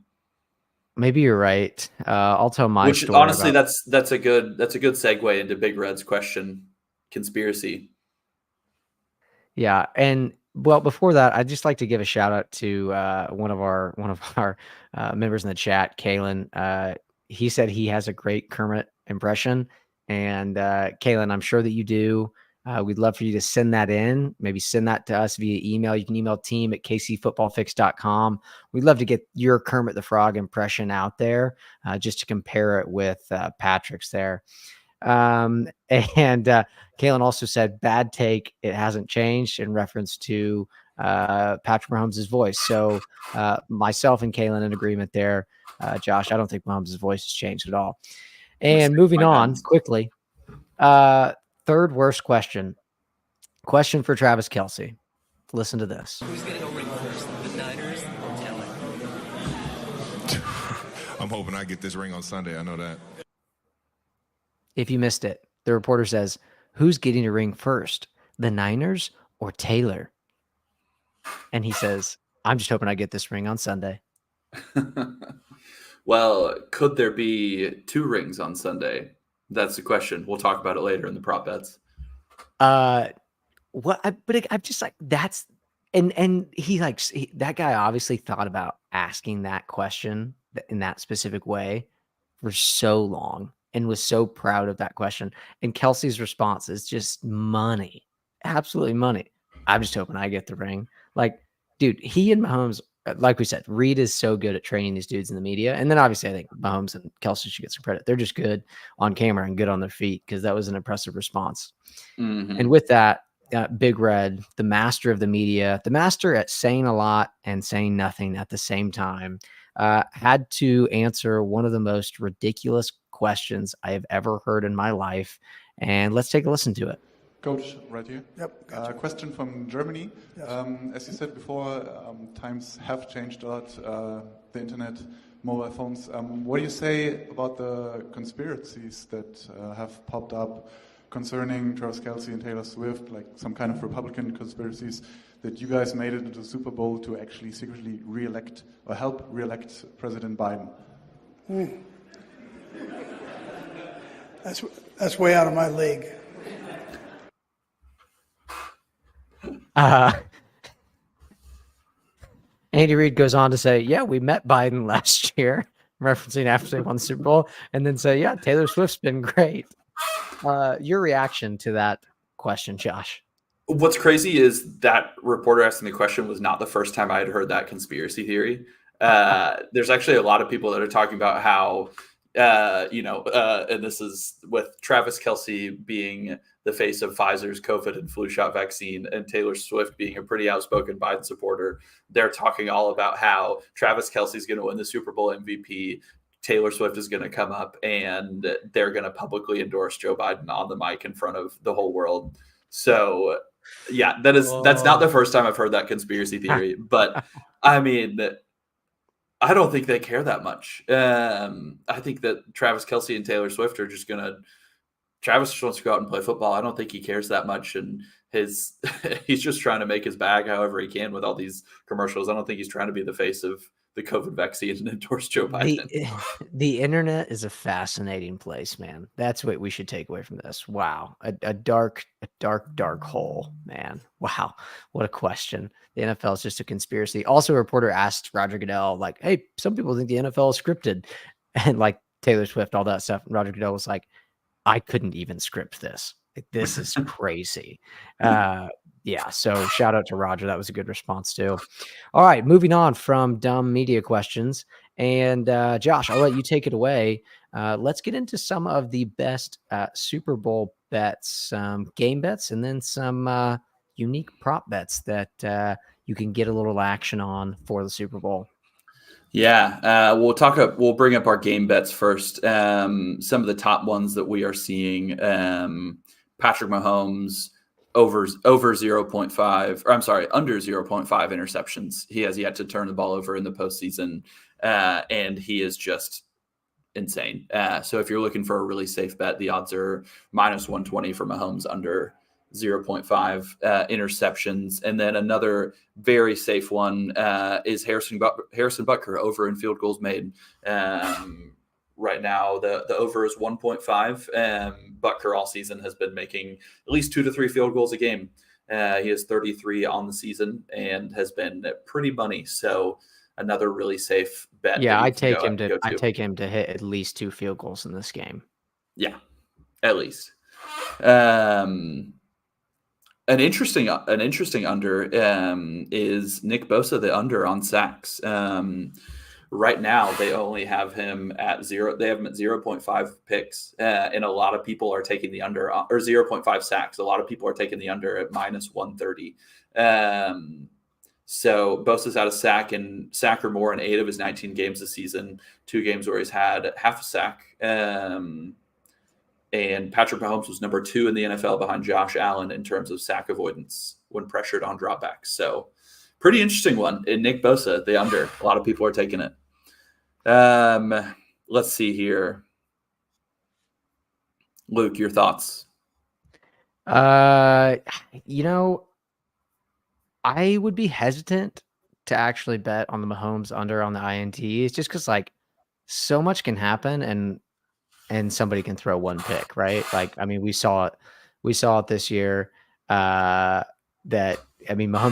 Maybe you're right. I'll tell my Which story honestly, about. that's a good segue into Big Red's question, conspiracy. Yeah, and well, before that, I'd just like to give a shout out to one of our members in the chat, Kalen. He said he has a great Kermit impression, and Kalen, I'm sure that you do. We'd love for you to send that in. Maybe send that to us via email. You can email team@kcfootballfix.com. We'd love to get your Kermit the Frog impression out there, just to compare it with Patrick's there. And Kalen also said, "Bad take. It hasn't changed," in reference to Patrick Mahomes' voice. So myself and Kalen in agreement there. Josh, I don't think Mahomes' voice has changed at all. And moving on quickly, third worst question. Question for Travis Kelce. Listen to this. Who's going to go ring first, the Niners or Taylor? I'm hoping I get this ring on Sunday. I know that. If you missed it, the reporter says, "Who's getting a ring first, the Niners or Taylor?" And he says, "I'm just hoping I get this ring on Sunday." Well, could there be 2 rings on Sunday? That's the question. We'll talk about it later in the prop bets. I'm just like, that's and he like that guy obviously thought about asking that question in that specific way for so long and was so proud of that question. And Kelsey's response is just money, absolutely money. I'm just hoping I get the ring. Like, dude, he and Mahomes, like we said, Reed is so good at training these dudes in the media. And then obviously I think Mahomes and Kelsey should get some credit. They're just good on camera and good on their feet because that was an impressive response. And with that, Big Red, the master of the media, the master at saying a lot and saying nothing at the same time, had to answer one of the most ridiculous questions I have ever heard in my life. And let's take a listen to it. Coach, right here. Yep. Gotcha. Question from Germany. Yes. As you said before, times have changed a lot. The internet, mobile phones. What do you say about the conspiracies that have popped up concerning Travis Kelce and Taylor Swift, like some kind of Republican conspiracies, that you guys made it into the Super Bowl to actually secretly re-elect or help re-elect President Biden? That's way out of my league. Andy Reid goes on to say, yeah, we met Biden last year, referencing after they won the Super Bowl, and then say, yeah, Taylor Swift's been great. Your reaction to that question, Josh? What's crazy is that reporter asking the question was not the first time I had heard that conspiracy theory. There's actually a lot of people that are talking about how, and this is with Travis Kelce being the face of Pfizer's COVID and flu shot vaccine and Taylor Swift being a pretty outspoken Biden supporter. They're talking all about how Travis Kelce is going to win the Super Bowl MVP. Taylor Swift is going to come up and they're going to publicly endorse Joe Biden on the mic in front of the whole world. So yeah, that's not the first time I've heard that conspiracy theory, but I mean, I don't think they care that much. I think that Travis Kelce and Taylor Swift are just Travis just wants to go out and play football. I don't think he cares that much. And he's just trying to make his bag however he can with all these commercials. I don't think he's trying to be the face of the COVID vaccine and endorse Joe Biden. The internet is a fascinating place, man. That's what we should take away from this. Wow. A dark hole, man. Wow. What a question. The NFL is just a conspiracy. Also, a reporter asked Roger Goodell, like, hey, some people think the NFL is scripted and like Taylor Swift, all that stuff. And Roger Goodell was like, I couldn't even script this. Like, this is crazy. Yeah, so shout out to Roger. That was a good response too. All right, moving on from dumb media questions. And Josh, I'll let you take it away. Let's get into some of the best Super Bowl bets, game bets, and then some unique prop bets that you can get a little action on for the Super Bowl. Yeah, we'll bring up our game bets first. Some of the top ones that we are seeing: Patrick Mahomes over 0.5, or I'm sorry, under 0.5 interceptions. He has yet to turn the ball over in the postseason, and he is just insane. So if you're looking for a really safe bet, the odds are -120 for Mahomes under 0.5 interceptions. And then another very safe one is Harrison Butker over in field goals made. Right now, the over is 1.5. Butker all season has been making at least 2 to 3 field goals a game. He has 33 on the season and has been pretty money. So another really safe bet. Yeah, I take him to hit at least 2 field goals in this game. Yeah, at least. An interesting under is Nick Bosa, the under on sacks. Right now, they only have him at 0. They have him at 0.5 picks, and a lot of people are taking the under, or 0.5 sacks. A lot of people are taking the under at -130. So Bosa's had a sack or more in 8 of his 19 games this season. 2 games where he's had half a sack. And Patrick Mahomes was number 2 in the NFL behind Josh Allen in terms of sack avoidance when pressured on dropbacks. So pretty interesting one. And Nick Bosa, the under. A lot of people are taking it. Let's see here. Luke, your thoughts? I would be hesitant to actually bet on the Mahomes under on the INTs just because like so much can happen and somebody can throw one pick, right? Like, I mean, we saw We saw it this year. Mahomes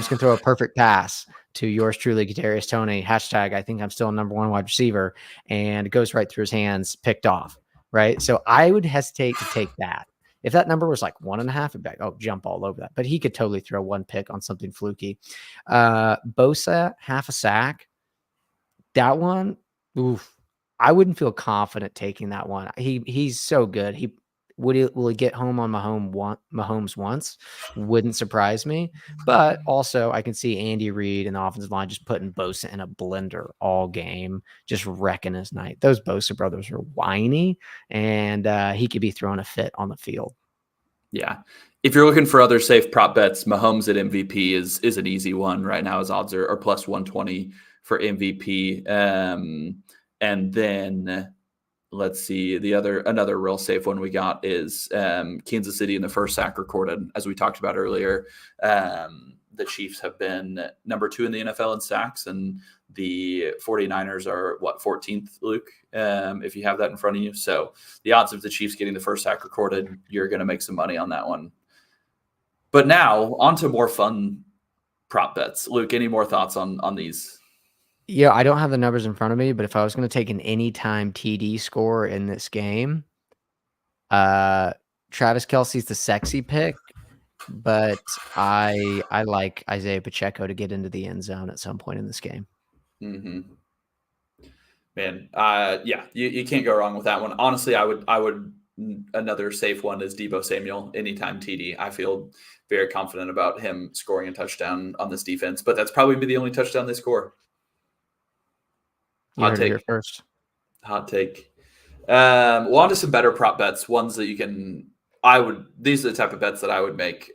can throw a perfect pass to yours truly, Kadarius Toney. Hashtag, I think I'm still number one wide receiver, and it goes right through his hands, picked off. Right. So I would hesitate to take that. If that number was like 1.5, it'd be like, oh, jump all over that. But he could totally throw one pick on something fluky. Bosa, half a sack. That one, oof. I wouldn't feel confident taking that one. He's so good. Will he get home on Mahomes once? Wouldn't surprise me. But also, I can see Andy Reid and the offensive line just putting Bosa in a blender all game, just wrecking his night. Those Bosa brothers are whiny, and he could be throwing a fit on the field. Yeah. If you're looking for other safe prop bets, Mahomes at MVP is an easy one right now. His odds are plus 120 for MVP. And then let's see, another real safe one we got is Kansas City in the first sack recorded. As we talked about earlier, the Chiefs have been number 2 in the NFL in sacks, and the 49ers are 14th, Luke, if you have that in front of you. So the odds of the Chiefs getting the first sack recorded, you're going to make some money on that one. But now on to more fun prop bets. Luke, any more thoughts on these? Yeah, I don't have the numbers in front of me, but if I was going to take an anytime TD score in this game, Travis Kelce's the sexy pick, but I like Isaiah Pacheco to get into the end zone at some point in this game. Mm-hmm. Man, yeah, you can't go wrong with that one. Honestly, I would. Another safe one is Deebo Samuel, anytime TD. I feel very confident about him scoring a touchdown on this defense, but that's probably be the only touchdown they score. You heard it here first. Hot take. Well, on to some better prop bets. Ones that these are the type of bets that I would make.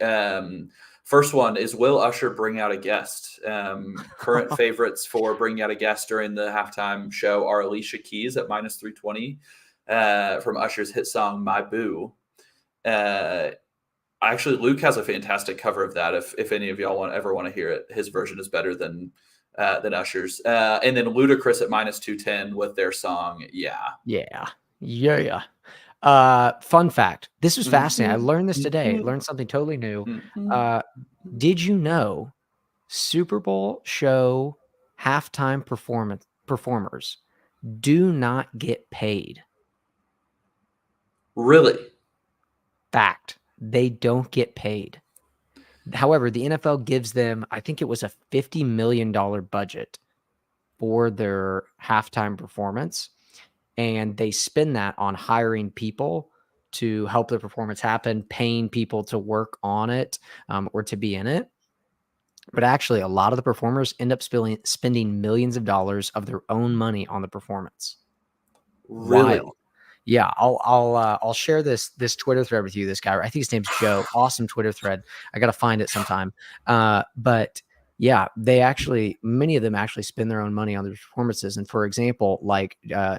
First one is, will Usher bring out a guest? Current favorites for bringing out a guest during the halftime show are Alicia Keys at minus 320 from Usher's hit song My Boo. Actually, Luke has a fantastic cover of that. If any of y'all ever want to hear it, his version is better than Usher's. And then Ludacris at minus 210 with their song Yeah. Fun fact. This was fascinating. I learned this today. I learned something totally new. Did you know Super Bowl show halftime performers do not get paid? Really? Fact. They don't get paid. However, the NFL gives them, I think it was a $50 million budget for their halftime performance. And they spend that on hiring people to help the performance happen, paying people to work on it or to be in it. But actually, a lot of the performers end up spending millions of dollars of their own money on the performance. Really? Wild. Yeah, I'll share this Twitter thread with you. This guy, I think his name's Joe. Awesome Twitter thread. I gotta find it sometime. But yeah, many of them actually spend their own money on their performances. And for example, like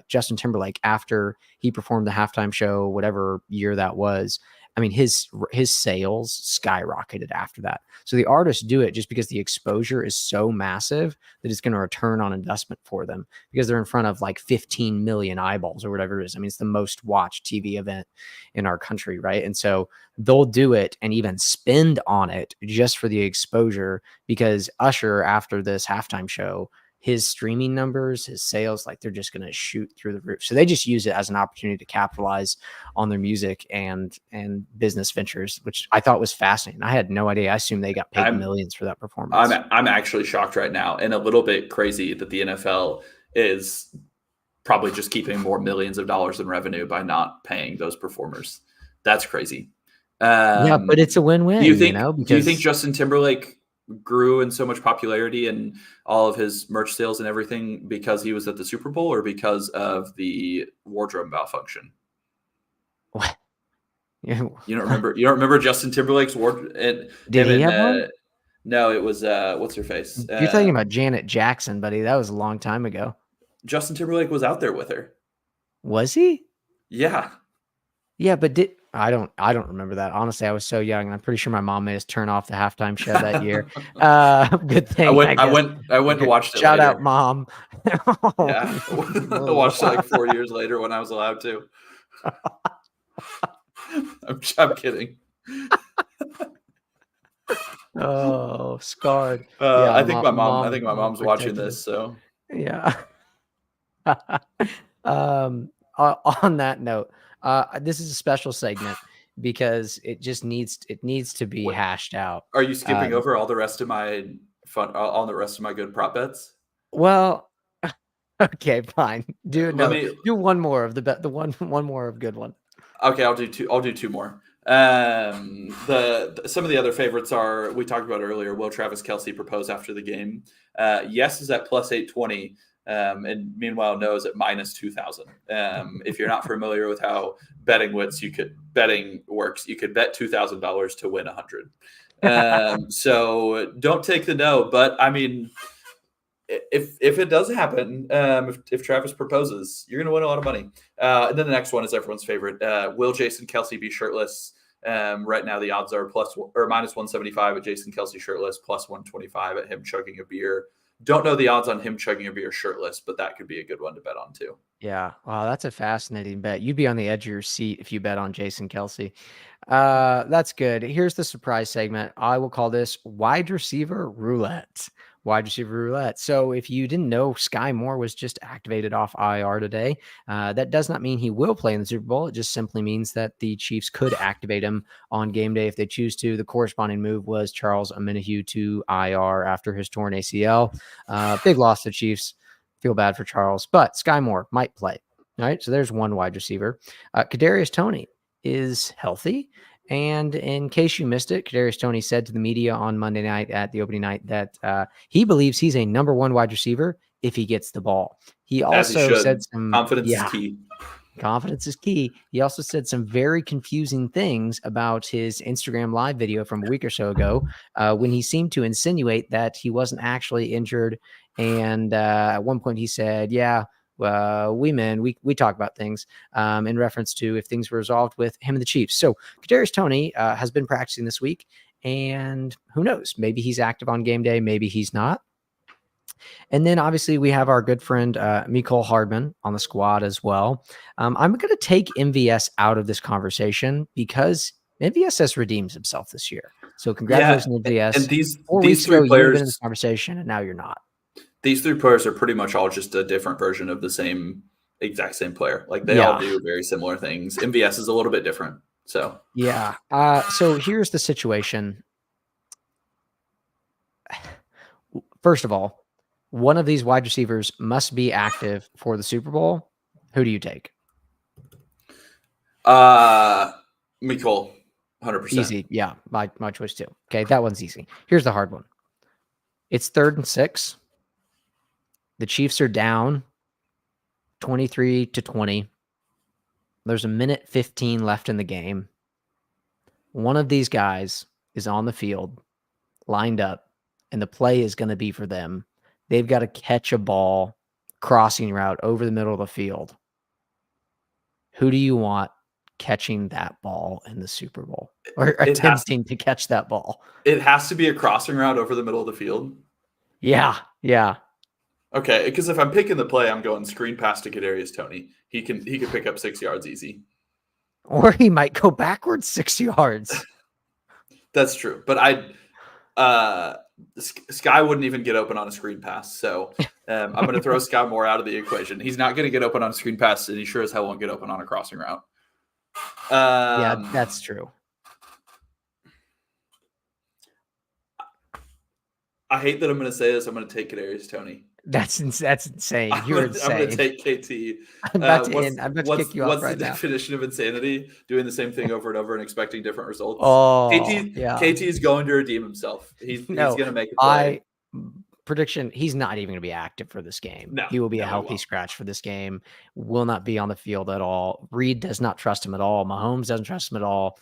Justin Timberlake, after he performed the halftime show, whatever year that was, I mean, his sales skyrocketed after that. So the artists do it just because the exposure is so massive that it's going to return on investment for them because they're in front of like 15 million eyeballs or whatever it is. I mean, it's the most watched TV event in our country, right? And so they'll do it and even spend on it just for the exposure because Usher, after this halftime show, his streaming numbers, his sales, like they're just going to shoot through the roof. So they just use it as an opportunity to capitalize on their music and business ventures, which I thought was fascinating. I had no idea. I assumed they got paid millions for that performance. I'm actually shocked right now and a little bit crazy that the NFL is probably just keeping more millions of dollars in revenue by not paying those performers. That's crazy. Yeah, but it's a win-win. Do you think Justin Timberlake grew in so much popularity and all of his merch sales and everything because he was at the Super Bowl or because of the wardrobe malfunction? What? You don't remember Justin Timberlake's wardrobe? Did he have one? No, it was what's her face? You're thinking about Janet Jackson, buddy. That was a long time ago. Justin Timberlake was out there with her. Was he? Yeah. Yeah, but I don't remember that. Honestly, I was so young, and I'm pretty sure my mom made us turn off the halftime show that year. Good thing. I went and watched it. Shout later. out, Mom. Yeah, I watched it like 4 years later when I was allowed to. I'm kidding. Oh, scarred. Yeah, I think my mom. I mom think my mom's watching protected this. So Yeah. On that note, this is a special segment because it needs to be Wait, hashed out. are you skipping Uh, over all the rest of my fun? All the rest of my good prop bets? well, okay, fine. Let me. Do one more of the one more of good one. Okay, I'll do two. I'll do two more. Some of the other favorites are we talked about earlier. Will Travis Kelce propose after the game? Yes is at plus 820, and meanwhile no is at minus 2,000. If you're not familiar with how betting works, you could bet $2,000 to win 100. So don't take the no, but I mean, if it does happen, if Travis proposes, you're going to win a lot of money. And then the next one is everyone's favorite. Will Jason Kelce be shirtless? Right now the odds are minus 175 at Jason Kelce shirtless, plus 125 at him chugging a beer. Don't know the odds on him chugging a beer shirtless, but that could be a good one to bet on too. Yeah. Wow, that's a fascinating bet. You'd be on the edge of your seat if you bet on Jason Kelce. That's good. Here's the surprise segment. I will call this wide receiver roulette. Wide receiver roulette. So if you didn't know, Sky Moore was just activated off IR today. That does not mean he will play in the Super Bowl. It just simply means that the Chiefs could activate him on game day if they choose to. The corresponding move was Charles Omenihu to IR after his torn ACL. Big loss to the Chiefs. Feel bad for Charles, but Sky Moore might play. All right, so there's one wide receiver. Kadarius Toney is healthy. And in case you missed it, Kadarius Toney said to the media on Monday night at the opening night that he believes he's a number one wide receiver if he gets the ball. He also said some confidence is key. Confidence is key. He also said some very confusing things about his Instagram live video from a week or so ago when he seemed to insinuate that he wasn't actually injured. And at one point he said, yeah, we talk about things in reference to if things were resolved with him and the Chiefs. So Kadarius Toney has been practicing this week, and who knows? Maybe he's active on game day. Maybe he's not. And then obviously we have our good friend Mecole Hardman on the squad as well. I'm going to take MVS out of this conversation because MVS has redeemed himself this year. So congratulations, MVS. And these 4 weeks three ago, players, you were in this conversation, and now you're not. These three players are pretty much all just a different version of the exact same player. Like they all do very similar things. MVS is a little bit different. So yeah. So here's the situation. First of all, one of these wide receivers must be active for the Super Bowl. Who do you take? Mecole, 100%. Easy. Yeah, my choice too. Okay, that one's easy. Here's the hard one. It's 3rd and 6. The Chiefs are down 23-20. There's 1:15 left in the game. One of these guys is on the field, lined up, and the play is going to be for them. They've got to catch a ball, crossing route over the middle of the field. Who do you want catching that ball in the Super Bowl or attempting to catch that ball? It has to be a crossing route over the middle of the field. Yeah. Okay, because if I'm picking the play, I'm going screen pass to Kadarius Toney. He can pick up 6 yards easy. Or he might go backwards 6 yards. That's true. But Sky wouldn't even get open on a screen pass. So I'm going to throw Sky Moore out of the equation. He's not going to get open on a screen pass, and he sure as hell won't get open on a crossing route. Yeah, that's true. I hate that I'm going to say this. I'm going to take Kadarius Toney. That's insane. You're insane. I'm going to take KT. I'm about to kick you off right now. What's the definition of insanity? Doing the same thing over and over and expecting different results. Oh, KT is going to redeem himself. He's going to make a play. Prediction, he's not even going to be active for this game. No, he will be a healthy scratch for this game. Will not be on the field at all. Reed does not trust him at all. Mahomes doesn't trust him at all.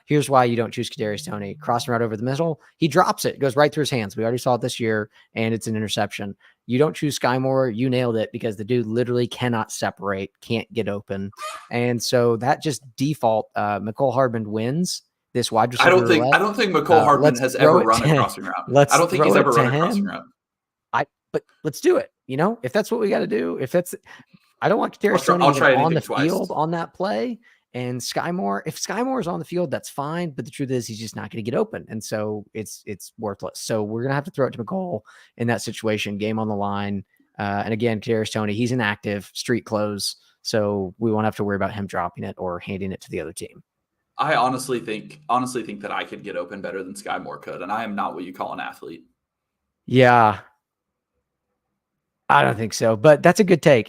Here's why you don't choose Kadarius Toney. Crossing right over the middle, he drops it. It goes right through his hands. We already saw it this year, and it's an interception. You don't choose Sky Moore. You nailed it because the dude literally cannot separate, can't get open. And so that just default, Mecole Hardman wins this wide receiver. I don't think Mecole Hardman has ever run a crossing route. I don't think he's ever run a crossing route. But let's do it. You know, if that's what we got to do, I don't want Kadarius Toney on the field on that play. And if Sky Moore is on the field, that's fine. But the truth is, he's just not going to get open, and so it's worthless. So we're going to have to throw it to McCall in that situation. Game on the line, and again, Kadarius Toney, he's inactive, street clothes, so we won't have to worry about him dropping it or handing it to the other team. I honestly think that I could get open better than Sky Moore could, and I am not what you call an athlete. Yeah, I don't think so, but that's a good take.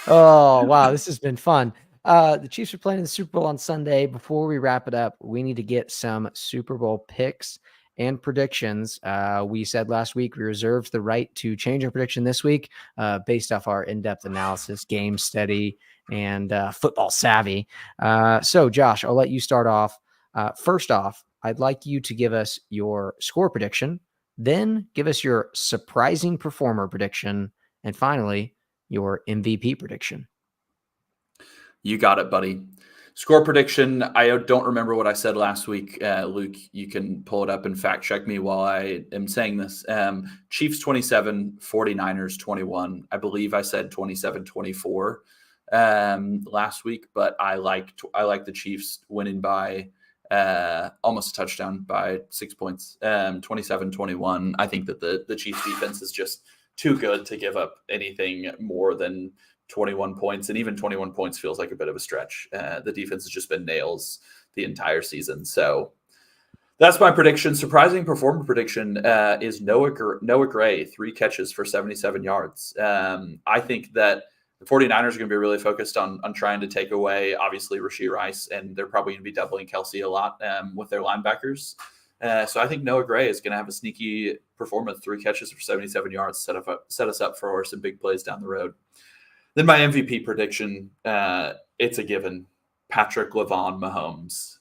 Oh, wow. This has been fun. The Chiefs are playing in the Super Bowl on Sunday. Before we wrap it up, we need to get some Super Bowl picks and predictions. We said last week we reserved the right to change our prediction this week based off our in-depth analysis, game study, and football savvy. So, Josh, I'll let you start off. First off, I'd like you to give us your score prediction, then give us your surprising performer prediction, and finally, your MVP prediction. You got it, buddy. Score prediction. I don't remember what I said last week. Luke, you can pull it up and fact check me while I am saying this. Chiefs 27, 49ers 21. I believe I said 27-24 last week, but I like the Chiefs winning by almost a touchdown by 6 points. 27-21. I think that the Chiefs defense is just too good to give up anything more than 21 points. And even 21 points feels like a bit of a stretch. The defense has just been nails the entire season. So that's my prediction. Surprising performer prediction is Noah Gray, 3 catches for 77 yards. I think that the 49ers are going to be really focused on trying to take away, obviously, Rashee Rice, and they're probably going to be doubling Kelsey a lot with their linebackers. So I think Noah Gray is going to have a sneaky performance, 3 catches for 77 yards, set us up for some big plays down the road. Then my MVP prediction, it's a given. Patrick LeVon Mahomes.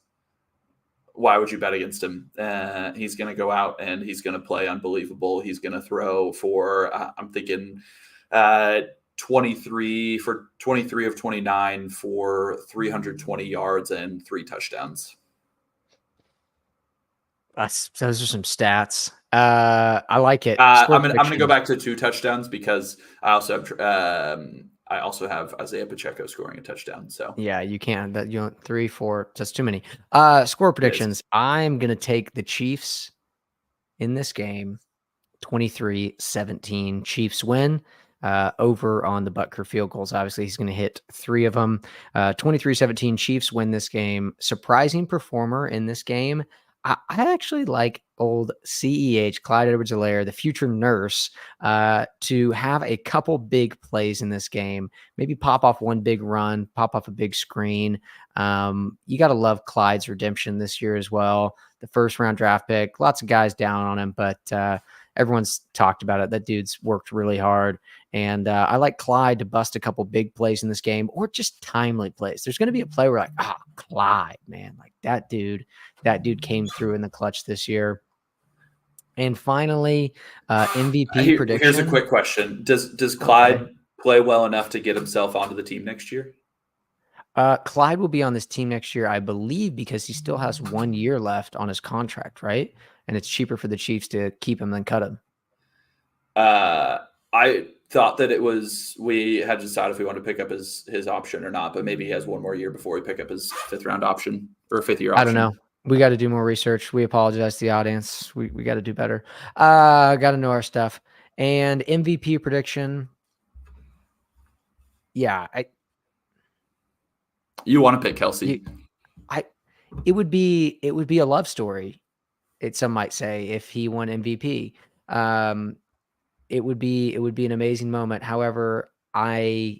Why would you bet against him? He's going to go out and he's going to play unbelievable. He's going to throw for, I'm thinking, 23 of 29 for 320 yards and 3 touchdowns. Those are some stats. I like it. I'm gonna go back to 2 touchdowns because I also have Isaiah Pacheco scoring a touchdown. So yeah, you can't. That you want 3, 4. That's too many. Score predictions. I'm gonna take the Chiefs in this game. 23-17. Chiefs win. Over on the Butker field goals. Obviously, he's going to hit 3 of them. 23-17. Chiefs win this game. Surprising performer in this game. I actually like old CEH, Clyde Edwards-Helaire, the future nurse, to have a couple big plays in this game. Maybe pop off one big run, pop off a big screen. You got to love Clyde's redemption this year as well. The first-round draft pick. Lots of guys down on him, but everyone's talked about it. That dude's worked really hard. And I like Clyde to bust a couple big plays in this game or just timely plays. There's going to be a play where Clyde, man, like that dude came through in the clutch this year. And finally, MVP prediction. Here's a quick question. Does Clyde play well enough to get himself onto the team next year? Clyde will be on this team next year, I believe, because he still has 1 year left on his contract, right? And it's cheaper for the Chiefs to keep him than cut him. I thought that we had to decide if we wanted to pick up his option or not, but maybe he has 1 more year before we pick up his 5th round option or 5th year option. I don't know. We got to do more research. We apologize to the audience. We got to do better. Got to know our stuff. And MVP prediction. Yeah. You want to pick Kelsey? It would be a love story. Some might say if he won MVP. It would be an amazing moment. However, my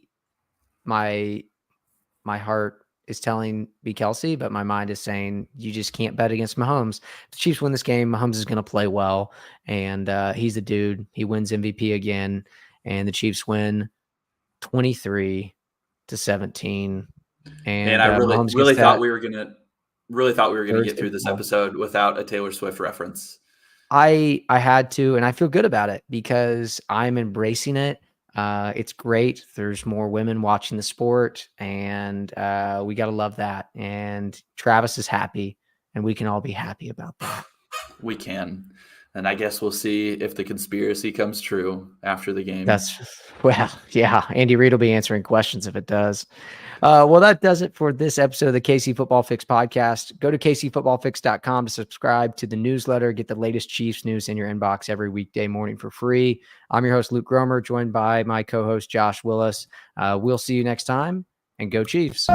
heart is telling me Kelsey, but my mind is saying you just can't bet against Mahomes. If the Chiefs win this game, Mahomes is going to play well, and he's the dude. He wins MVP again, and the Chiefs win 23-17. And I really thought we were gonna get through this episode without a Taylor Swift reference. I had to, and I feel good about it because I'm embracing it. It's great. There's more women watching the sport, and we got to love that. And Travis is happy, and we can all be happy about that. We can. And I guess we'll see if the conspiracy comes true after the game. Well, yeah. Andy Reid will be answering questions if it does. Well, that does it for this episode of the KC Football Fix podcast. Go to kcfootballfix.com to subscribe to the newsletter. Get the latest Chiefs news in your inbox every weekday morning for free. I'm your host, Luke Gromer, joined by my co-host, Josh Willis. We'll see you next time, and go Chiefs.